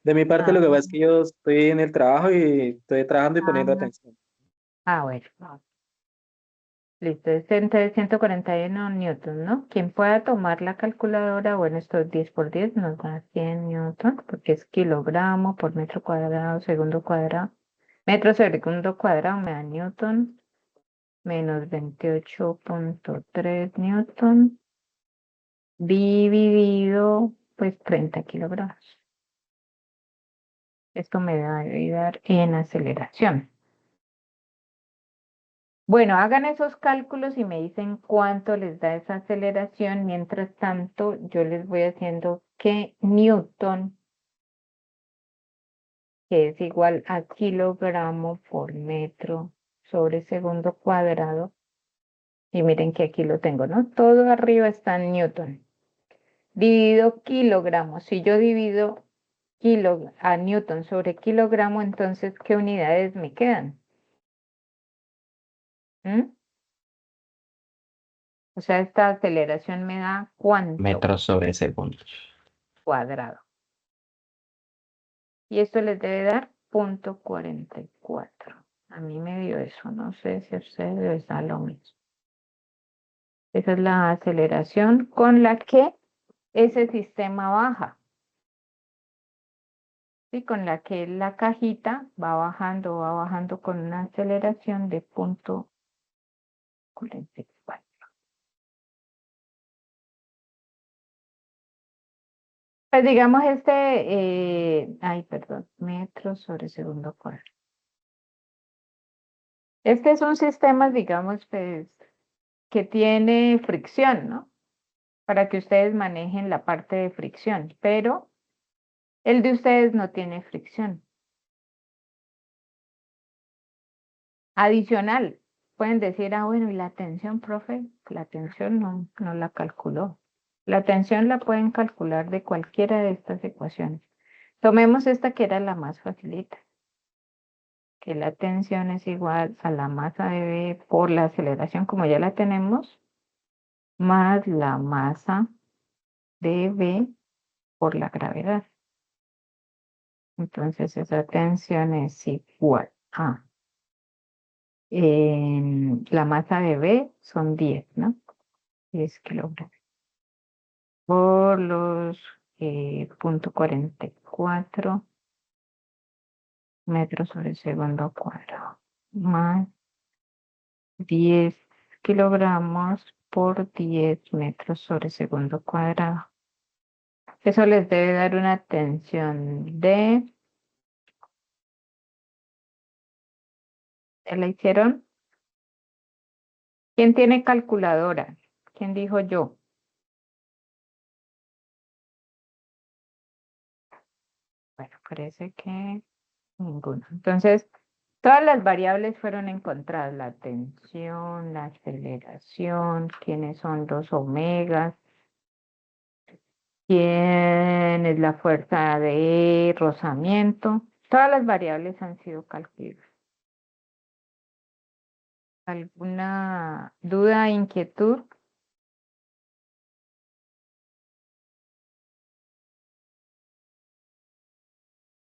De mi parte, lo que Ah, pasa es que yo estoy en el trabajo y estoy trabajando y poniendo ah, atención. bueno. Listo, es entonces 141 Newton, ¿no? Quien pueda tomar la calculadora, bueno, esto es 10 por 10 nos da 100 Newton, porque es kilogramo por metro cuadrado, segundo cuadrado. Metro sobre segundo cuadrado me da Newton, menos 28.3 Newton, dividido, pues 30 kilogramos. Esto me va a ayudar en aceleración. Bueno, hagan esos cálculos y me dicen cuánto les da esa aceleración. Mientras tanto, yo les voy haciendo que Newton, que es igual a kilogramo por metro sobre segundo cuadrado. Y miren que aquí lo tengo, ¿no? Todo arriba está en Newton. Dividido kilogramos. Si yo divido a Newton sobre kilogramo, entonces, ¿qué unidades me quedan? ¿Mm? O sea, esta aceleración me da ¿cuánto? Metros sobre segundos. Cuadrado. Y esto les debe dar 0.44. A mí me dio eso, no sé si a ustedes les da lo mismo. Esa es la aceleración con la que ese sistema baja. ¿Sí? Con la que la cajita va bajando con una aceleración de 0.44. Pues digamos metros sobre segundo cuadrado. Este es un sistema, digamos, pues, que tiene fricción, ¿no? Para que ustedes manejen la parte de fricción, pero el de ustedes no tiene fricción. Adicional, pueden decir, bueno, ¿y la tensión, profe? La tensión no la calculó. La tensión la pueden calcular de cualquiera de estas ecuaciones. Tomemos esta que era la más facilita, que la tensión es igual a la masa de B por la aceleración, como ya la tenemos, más la masa de B por la gravedad. Entonces esa tensión es igual a la masa de B son 10, ¿no? 10 kilogramos por los 0.44 metros sobre segundo cuadrado, más 10 kilogramos por 10 metros sobre segundo cuadrado. Eso les debe dar una tensión de... ¿La hicieron? ¿Quién tiene calculadora? ¿Quién dijo yo? Bueno, parece que ninguno. Entonces, todas las variables fueron encontradas. La tensión, la aceleración, quiénes son los omegas, quién es la fuerza de rozamiento. Todas las variables han sido calculadas. ¿Alguna duda, inquietud?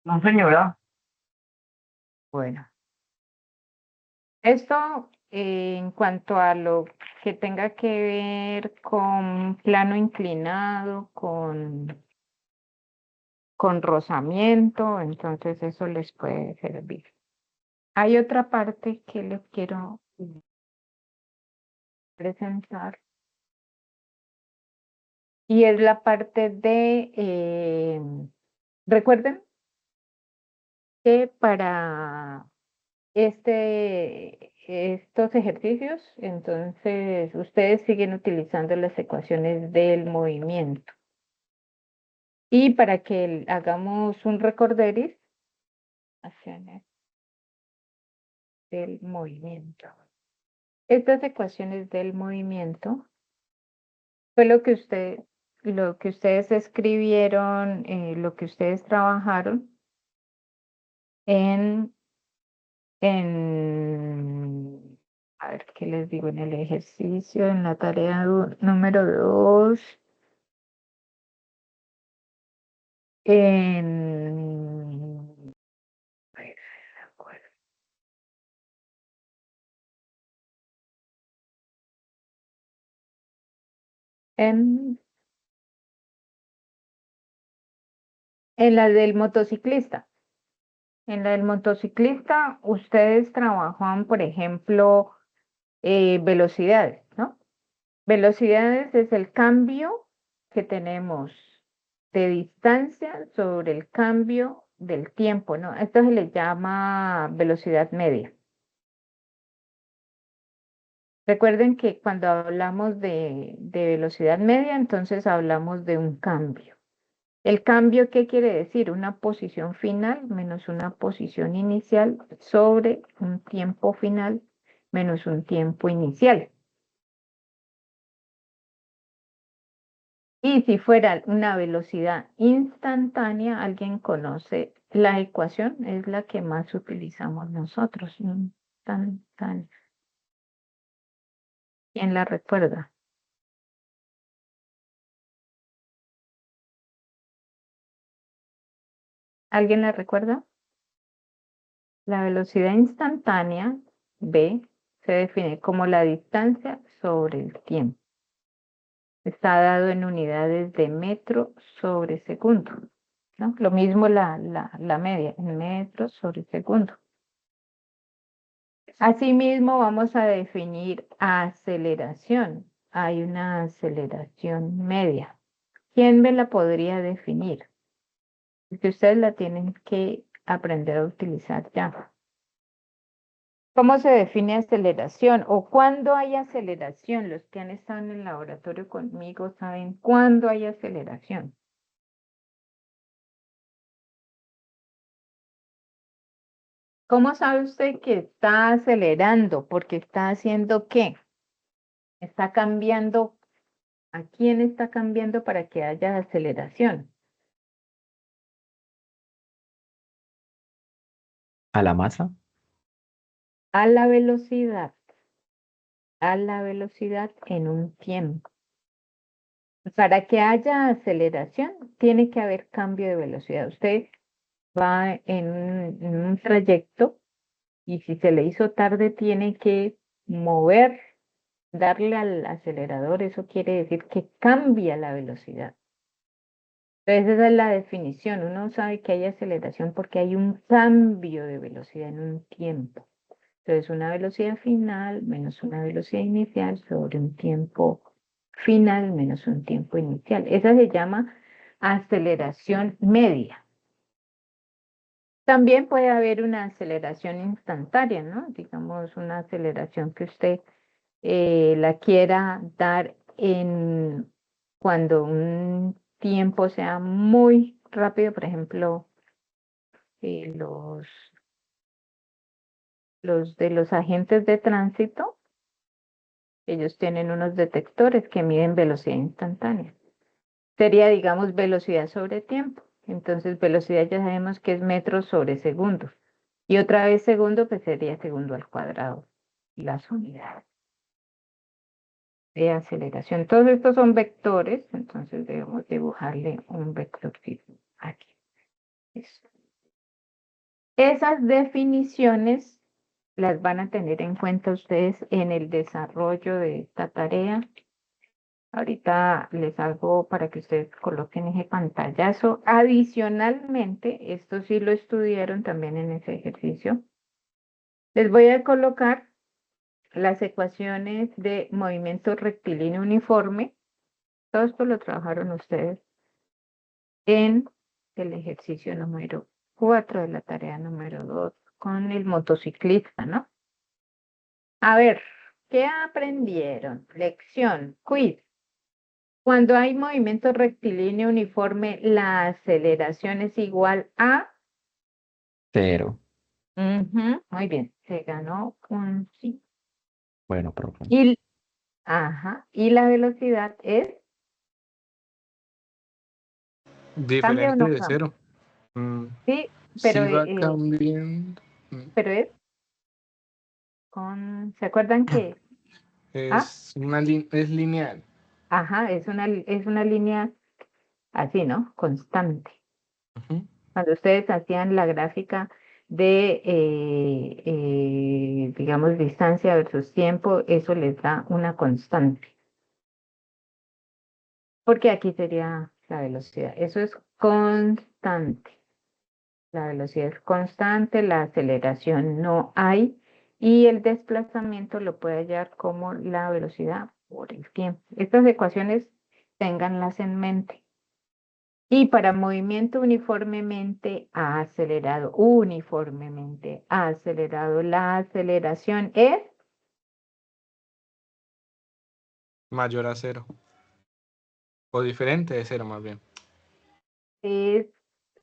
No, señora. Bueno, esto en cuanto a lo que tenga que ver con plano inclinado, con rozamiento, entonces eso les puede servir. Hay otra parte que les quiero presentar y es la parte de, recuerden que para estos ejercicios, entonces ustedes siguen utilizando las ecuaciones del movimiento. Y para que hagamos un recorderis, acciones del movimiento. Estas ecuaciones del movimiento fue lo que ustedes escribieron, lo que ustedes trabajaron en, a ver qué les digo, en el ejercicio, en la tarea número 2, a ver, de acuerdo. En la del motociclista. En la del motociclista, ustedes trabajan, por ejemplo, velocidades, ¿no? Velocidades es el cambio que tenemos de distancia sobre el cambio del tiempo, ¿no? Esto se le llama velocidad media. Recuerden que cuando hablamos de velocidad media, entonces hablamos de un cambio. ¿El cambio qué quiere decir? Una posición final menos una posición inicial sobre un tiempo final menos un tiempo inicial. Y si fuera una velocidad instantánea, ¿alguien conoce la ecuación? Es la que más utilizamos nosotros. Instantánea. ¿Quién la recuerda? ¿Alguien la recuerda? La velocidad instantánea, V, se define como la distancia sobre el tiempo. está dado en unidades de metro sobre segundo, ¿no? Lo mismo la media, en metros sobre segundo. Asimismo, vamos a definir aceleración. Hay una aceleración media. ¿Quién me la podría definir? Porque ustedes la tienen que aprender a utilizar ya. ¿Cómo se define aceleración o cuándo hay aceleración? Los que han estado en el laboratorio conmigo saben cuándo hay aceleración. ¿Cómo sabe usted que está acelerando? Porque está haciendo ¿qué? Está cambiando. ¿A quién está cambiando para que haya aceleración? A la masa, A la velocidad. A la velocidad en un tiempo. Para que haya aceleración, tiene que haber cambio de velocidad. Usted va en un trayecto y si se le hizo tarde, tiene que mover, darle al acelerador. Eso quiere decir que cambia la velocidad. Entonces, esa es la definición. Uno sabe que hay aceleración porque hay un cambio de velocidad en un tiempo. Entonces, una velocidad final menos una velocidad inicial sobre un tiempo final menos un tiempo inicial. Esa se llama aceleración media. También puede haber una aceleración instantánea, ¿no? Digamos, una aceleración que usted la quiera dar cuando un tiempo sea muy rápido, por ejemplo, eh, los, los de los agentes de tránsito. Ellos tienen unos detectores que miden velocidad instantánea. Sería, digamos, velocidad sobre tiempo. Entonces, velocidad ya sabemos que es metros sobre segundo. Y otra vez segundo, pues sería segundo al cuadrado. Las unidades de aceleración. Todos estos son vectores, entonces debemos dibujarle un vector aquí. Eso. Esas definiciones las van a tener en cuenta ustedes en el desarrollo de esta tarea. Ahorita les hago para que ustedes coloquen ese pantallazo. Adicionalmente, esto sí lo estudiaron también en ese ejercicio. Les voy a colocar las ecuaciones de movimiento rectilíneo uniforme. Todo esto lo trabajaron ustedes en el ejercicio número 4 de la tarea número 2 con el motociclista, ¿no? A ver, ¿qué aprendieron? Lección, quiz. Cuando hay movimiento rectilíneo uniforme, la aceleración es igual a... 0. Muy bien, se ganó un sí. Bueno, profe. Y la velocidad es... ¿Cambia o Diferente no de cambia? cero. Mm, Sí, sí va cambiando. pero es ¿se acuerdan que? Ah, Es lineal. ajá, es una línea así, ¿no? Constante. Ujú. Cuando ustedes hacían la gráfica de, digamos, distancia versus tiempo, eso les da una constante. Porque aquí sería la velocidad. Eso es constante. La velocidad es constante, la aceleración no hay y el desplazamiento lo puede hallar como la velocidad por el tiempo. Estas ecuaciones ténganlas en mente. Y para movimiento uniformemente acelerado, la aceleración Mayor a cero. O diferente de cero, más bien. es,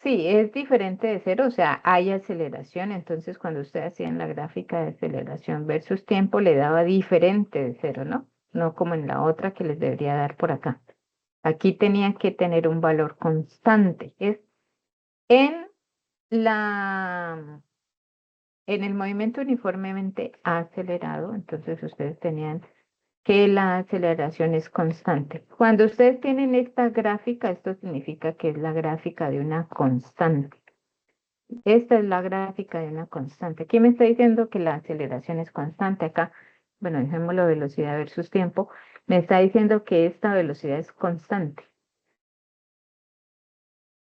sí, es diferente de cero, o sea, hay aceleración, entonces cuando usted hacía en la gráfica de aceleración versus tiempo, le daba diferente de cero, ¿no? No como en la otra que les debería dar por acá. Aquí tenía que tener un valor constante. Es en en el movimiento uniformemente acelerado, entonces ustedes tenían que la aceleración es constante. Cuando ustedes tienen esta gráfica, esto significa que es la gráfica de una constante. Esta es la gráfica de una constante. Aquí me está diciendo que la aceleración es constante. Acá, bueno, dejémoslo velocidad versus tiempo. Me está diciendo que esta velocidad es constante.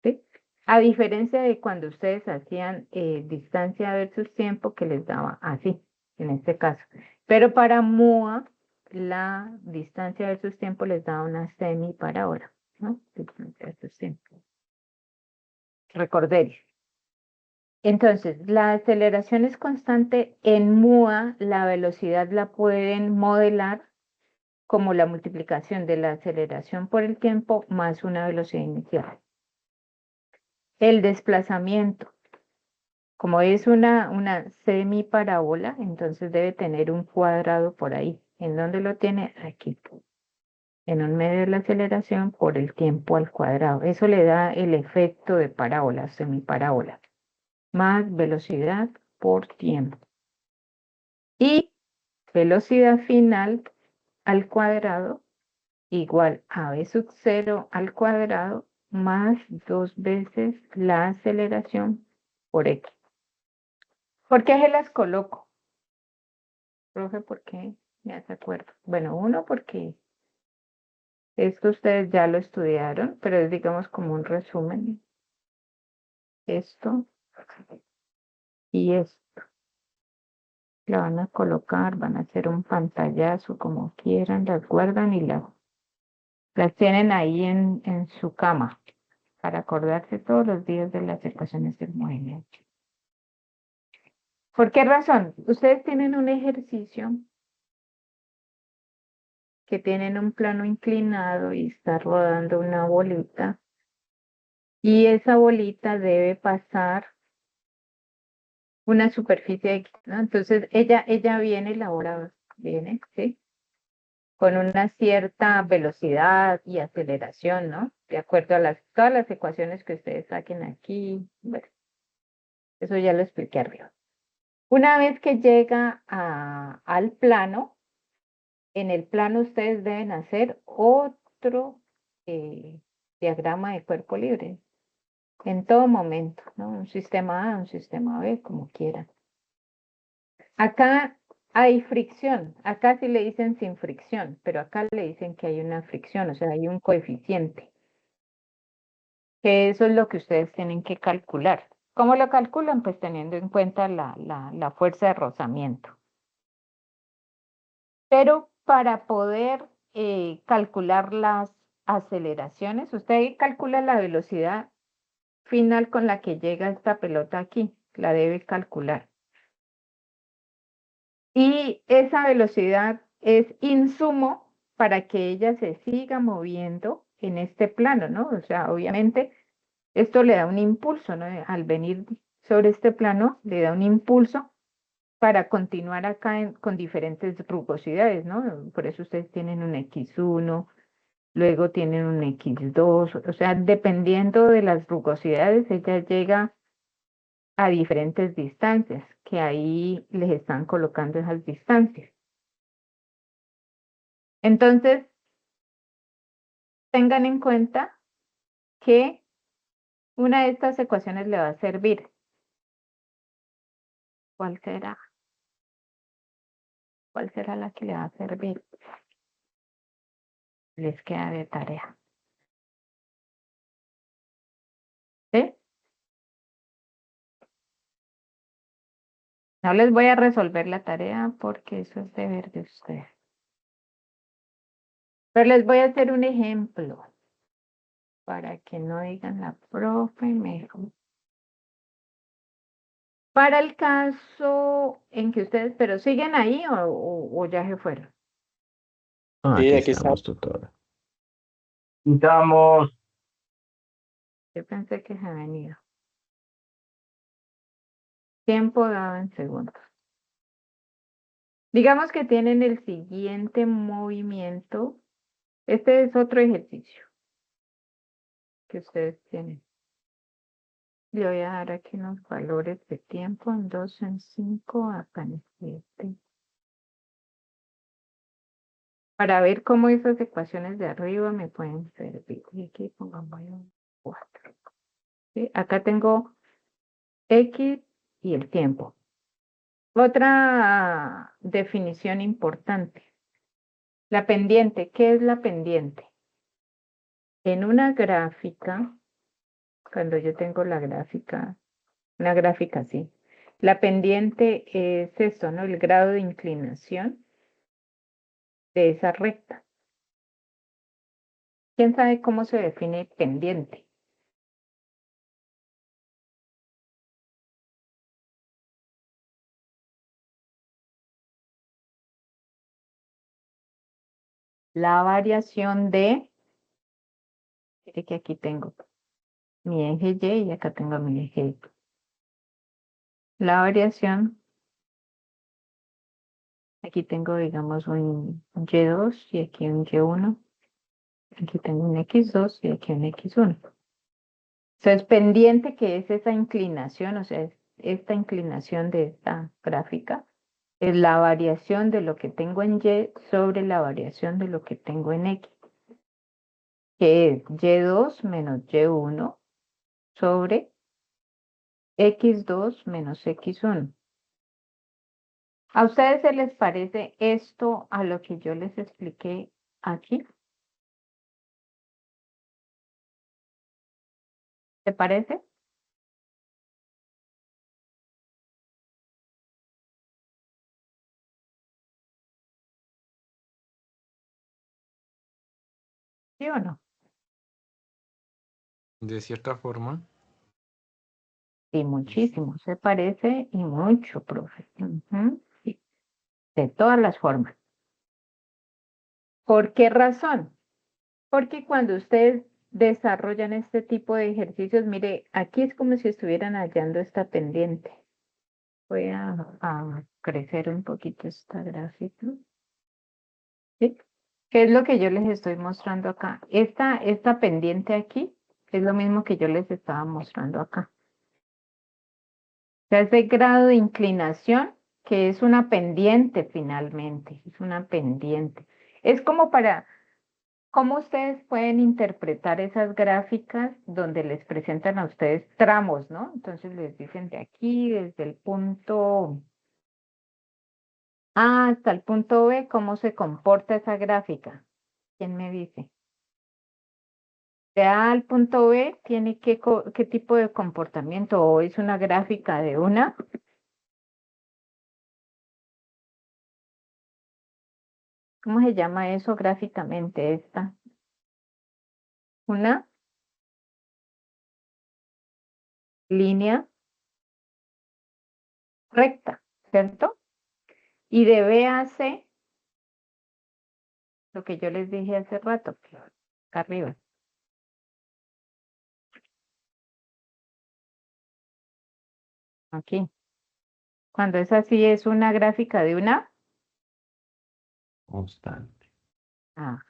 ¿Sí? A diferencia de cuando ustedes hacían distancia versus tiempo que les daba así, en este caso. Pero para MUA, la distancia versus tiempo les da una semiparábola, ¿no? Distancia versus tiempo. Recordé. Entonces, la aceleración es constante. En MUA, la velocidad la pueden modelar como la multiplicación de la aceleración por el tiempo más una velocidad inicial. El desplazamiento, como es una semiparábola, entonces debe tener un cuadrado por ahí. ¿En dónde lo tiene? Aquí. En un medio de la aceleración por el tiempo al cuadrado. Eso le da el efecto de parábola, semiparábola, más velocidad por tiempo. Y velocidad final al cuadrado igual a v sub 0 al cuadrado más 2 veces la aceleración por x. ¿Por qué se las coloco? Profe, ¿por qué? Ya se acuerdo. Bueno, uno, porque esto ustedes ya lo estudiaron, pero es digamos como un resumen. Esto y esto. La van a colocar, van a hacer un pantallazo como quieran, las guardan y las tienen ahí en su cama para acordarse todos los días de las ecuaciones del movimiento. ¿Por qué razón? Ustedes tienen un ejercicio que tienen un plano inclinado y está rodando una bolita y esa bolita debe pasar una superficie X, ¿no? Entonces ella viene, la bola viene, ¿sí? Con una cierta velocidad y aceleración, ¿no? De acuerdo a todas las ecuaciones que ustedes saquen aquí. Bueno, eso ya lo expliqué arriba. Una vez que llega al plano, en el plano ustedes deben hacer otro diagrama de cuerpo libre. En todo momento, ¿no? Un sistema A, un sistema B, como quieran. Acá hay fricción. Acá sí le dicen sin fricción, pero acá le dicen que hay una fricción, o sea, hay un coeficiente. Que eso es lo que ustedes tienen que calcular. ¿Cómo lo calculan? Pues teniendo en cuenta la fuerza de rozamiento. Pero para poder calcular las aceleraciones, usted calcula la velocidad final con la que llega esta pelota aquí, la debe calcular. Y esa velocidad es insumo para que ella se siga moviendo en este plano, ¿no? O sea, obviamente esto le da un impulso, ¿no? Al venir sobre este plano, le da un impulso para continuar acá con diferentes rugosidades, ¿no? Por eso ustedes tienen un X1, luego tienen un X2, o sea, dependiendo de las rugosidades, ella llega a diferentes distancias, que ahí les están colocando esas distancias. Entonces, tengan en cuenta que una de estas ecuaciones le va a servir. ¿Cuál será? ¿Cuál será la que le va a servir? Les queda de tarea. ¿Sí? No les voy a resolver la tarea porque eso es deber de ustedes. Pero les voy a hacer un ejemplo para que no digan la profe mejor. Para el caso en que ustedes, pero siguen ahí o ya se fueron. Ah, Sí, aquí aquí está. estamos, tutor. Estamos. Yo pensé que se habían ido. Tiempo dado en segundos. Digamos que tienen el siguiente movimiento. Este es otro ejercicio que ustedes tienen. Le voy a dar aquí unos valores de tiempo en 2, en 5, acá en 7. Para ver cómo esas ecuaciones de arriba me pueden servir. Y aquí pongamos un 4. ¿Sí? Acá tengo X y el tiempo. Otra definición importante. La pendiente, ¿qué es la pendiente? En una gráfica, cuando yo tengo la gráfica, una gráfica así, la pendiente es esto, ¿no? El grado de inclinación de esa recta. ¿Quién sabe cómo se define pendiente? La variación de, mire que aquí tengo mi eje Y y acá tengo mi eje Y. La variación, aquí tengo, digamos, un Y2 y aquí un Y1. Aquí tengo un X2 y aquí un X1. Entonces, pendiente, que es esa inclinación, o sea, esta inclinación de esta gráfica, es la variación de lo que tengo en Y sobre la variación de lo que tengo en X, que es Y2 menos Y1 sobre X2 menos X1. ¿A ustedes se les parece esto a lo que yo les expliqué aquí? ¿Te parece? ¿Sí o no? De cierta forma, Sí, muchísimo. Se parece y mucho, profe. Ujú, sí, de todas las formas. ¿Por qué razón? Porque cuando ustedes desarrollan este tipo de ejercicios, mire, aquí es como si estuvieran hallando esta pendiente. Voy a crecer un poquito esta gráfica. ¿Sí? ¿Qué es lo que yo les estoy mostrando acá? Esta pendiente aquí es lo mismo que yo les estaba mostrando acá. O sea, ese grado de inclinación que es una pendiente finalmente, es una pendiente. Es como para, ¿cómo ustedes pueden interpretar esas gráficas donde les presentan a ustedes tramos, ¿no? Entonces les dicen de aquí, desde el punto A hasta el punto B, ¿cómo se comporta esa gráfica? ¿Quién me dice? De A al punto B, ¿tiene qué tipo de comportamiento? ¿O es una gráfica de una? ¿Cómo se llama eso gráficamente esta? Una línea recta, ¿cierto? Y de B a C, lo que yo les dije hace rato, acá arriba. Aquí. Cuando es así, es una gráfica de una. Constante. Ajá.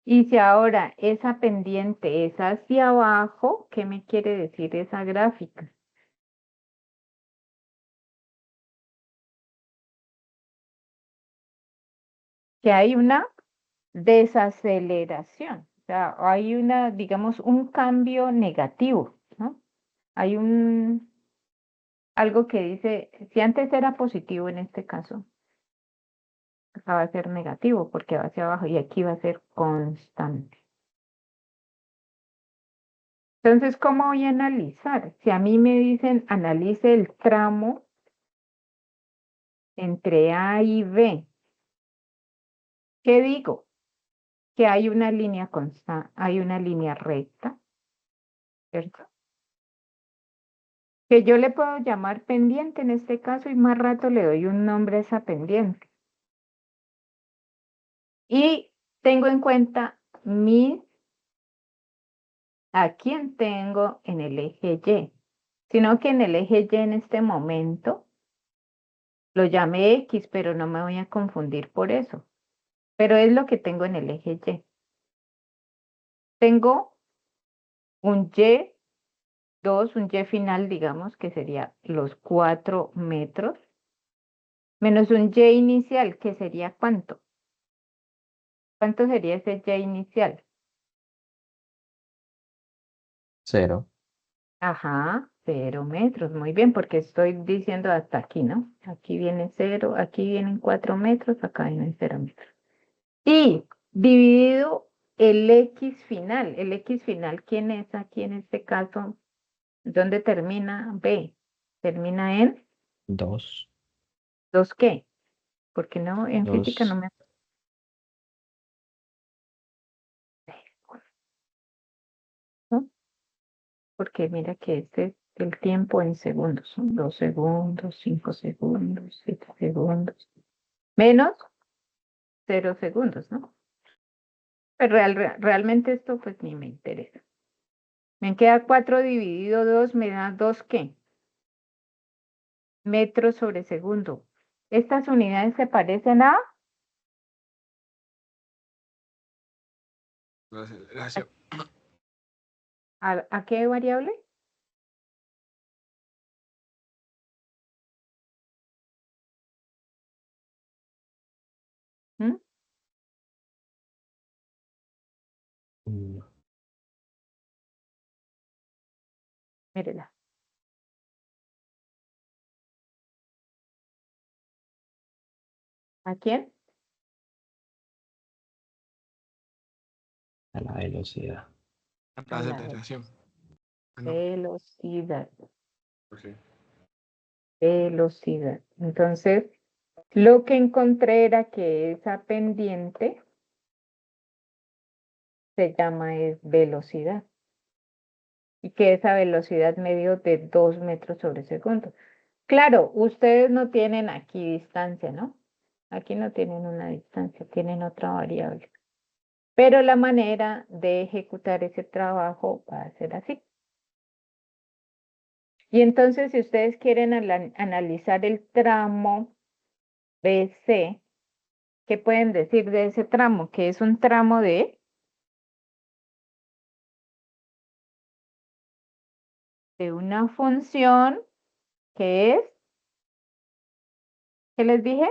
Y si ahora esa pendiente es hacia abajo, ¿qué me quiere decir esa gráfica? Que hay una desaceleración, o sea, hay una, digamos, un cambio negativo, ¿no? Hay algo que dice, si antes era positivo en este caso, acá va a ser negativo porque va hacia abajo y aquí va a ser constante. Entonces, ¿cómo voy a analizar? Si a mí me dicen analice el tramo entre A y B, ¿qué digo? Que hay una línea constante, hay una línea recta, ¿cierto? Que yo le puedo llamar pendiente en este caso y más rato le doy un nombre a esa pendiente. Y tengo en cuenta a quién tengo en el eje Y, sino que en el eje Y en este momento lo llamé X, pero no me voy a confundir por eso. Pero es lo que tengo en el eje Y. Tengo un Y2, un Y final, digamos, que sería los 4 metros, menos un Y inicial, que sería ¿cuánto? ¿Cuánto sería ese Y inicial? 0. Ajá. 0 metros. Muy bien, porque estoy diciendo hasta aquí, ¿no? Aquí viene 0, aquí vienen 4 metros, acá vienen 0 metros. Y dividido el X final. El X final, ¿quién es aquí en este caso? ¿Dónde termina B? Termina en 2. 2 ¿qué? Porque no, en física no 2. me... ¿no? Porque mira que este es el tiempo en segundos. Son 2 segundos, 5 segundos, 7 segundos. Menos 0 segundos, ¿no? Pero realmente esto pues ni me interesa. Me queda 4 dividido 2, me da 2 ¿qué? Metros sobre segundo. Estas unidades se parecen La aceleración. ¿a qué variable? ¿Mm? Mírela. ¿A quién? A la velocidad. La A la aceleración. No, velocidad. ok. Velocidad. Entonces, lo que encontré era que esa pendiente se llama es velocidad y que esa velocidad medio de 2 metros sobre segundo. Claro, ustedes no tienen aquí distancia, ¿no? Aquí no tienen una distancia, tienen otra variable. Pero la manera de ejecutar ese trabajo va a ser así. Y entonces, si ustedes quieren analizar el tramo BC, ¿qué pueden decir de ese tramo? Que es un tramo de una función que es, ¿qué les dije?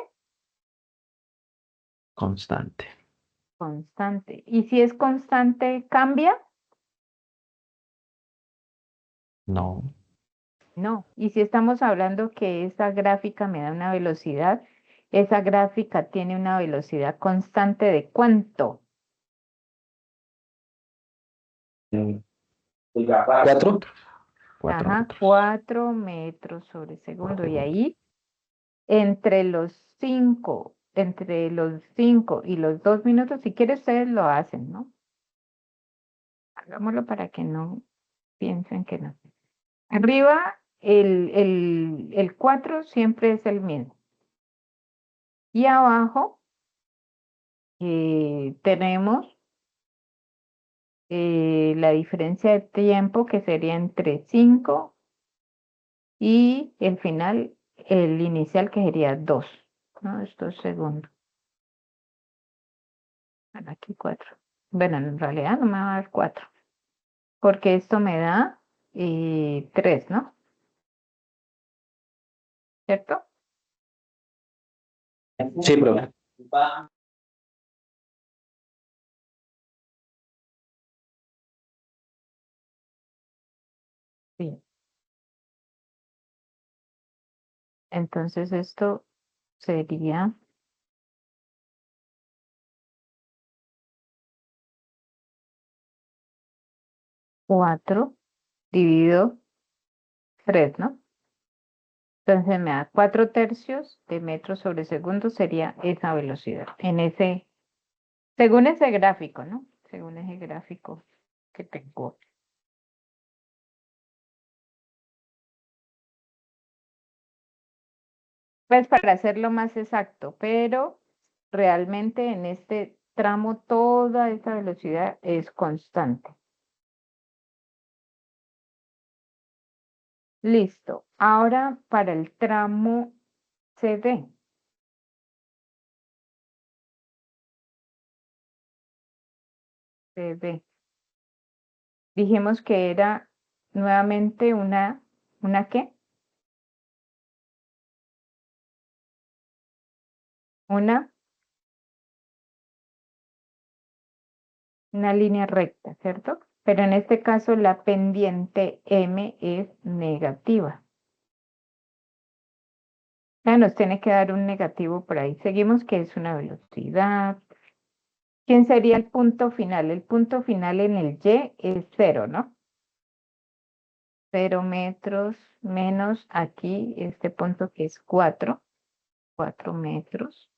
Constante. Constante. Y si es constante, ¿cambia? No. No. Y si estamos hablando que esa gráfica me da una velocidad, esa gráfica tiene una velocidad constante ¿de cuánto? 4. 4 Ajá, metros. 4 metros sobre segundo. Y ahí, entre los 5 y los 2 minutos, si quieren ustedes lo hacen, ¿no? Hagámoslo para que no piensen que no. Arriba, el 4 siempre es el mismo. Y abajo tenemos la diferencia de tiempo que sería entre 5 y el final, el inicial que sería 2, ¿no? Estos segundos. Bueno, aquí 4. Bueno, en realidad no me va a dar 4, porque esto me da 3, ¿no? ¿Cierto? Sí, profe. Sí. Entonces esto sería 4 dividido 3, ¿no? Entonces me da 4 tercios de metro sobre segundo sería esa velocidad, según ese gráfico, ¿no? Según ese gráfico que tengo. Pues para hacerlo más exacto, pero realmente en este tramo toda esa velocidad es constante. Listo. Ahora para el tramo CD. CD. Dijimos que era nuevamente ¿una qué? Una línea recta, ¿cierto? pero en este caso la pendiente M es negativa. Ya nos tiene que dar un negativo por ahí. Seguimos que es una velocidad. ¿Quién sería el punto final? El punto final en el Y es 0, ¿no? 0 metros menos aquí este punto que es 4 metros,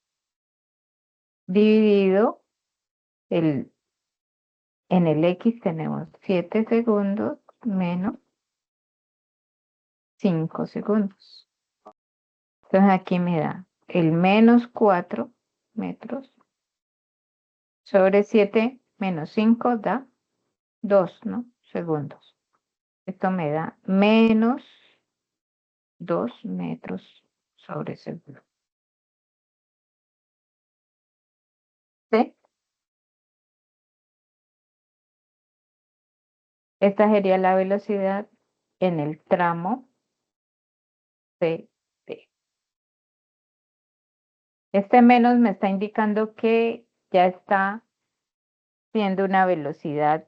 dividido en el X tenemos 7 segundos menos 5 segundos. Entonces aquí me da el menos 4 metros sobre 7 menos 5 da 2, ¿no? Segundos. Esto me da menos 2 metros sobre segundo. ¿Sí? Esta sería la velocidad en el tramo CT. Este menos me está indicando que ya está siendo una velocidad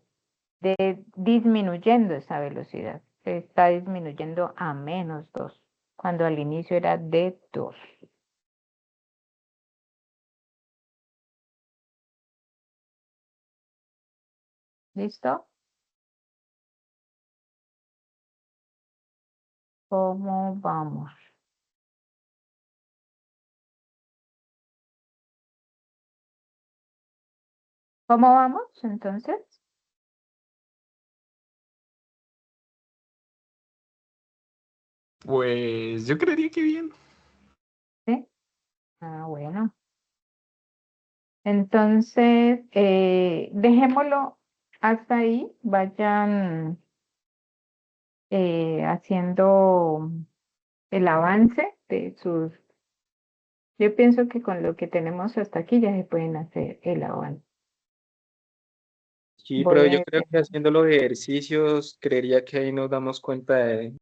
disminuyendo esa velocidad. Se está disminuyendo a menos 2, cuando al inicio era de 2. ¿Listo? ¿Cómo vamos? ¿Cómo vamos entonces? Pues yo creería que bien. ¿Sí? Ah, bueno. Entonces, dejémoslo hasta ahí. Vayan haciendo el avance de sus... Yo pienso que con lo que tenemos hasta aquí ya se pueden hacer el avance. Sí, pero Voy a yo creo que detener. haciendo los ejercicios, creería que ahí nos damos cuenta de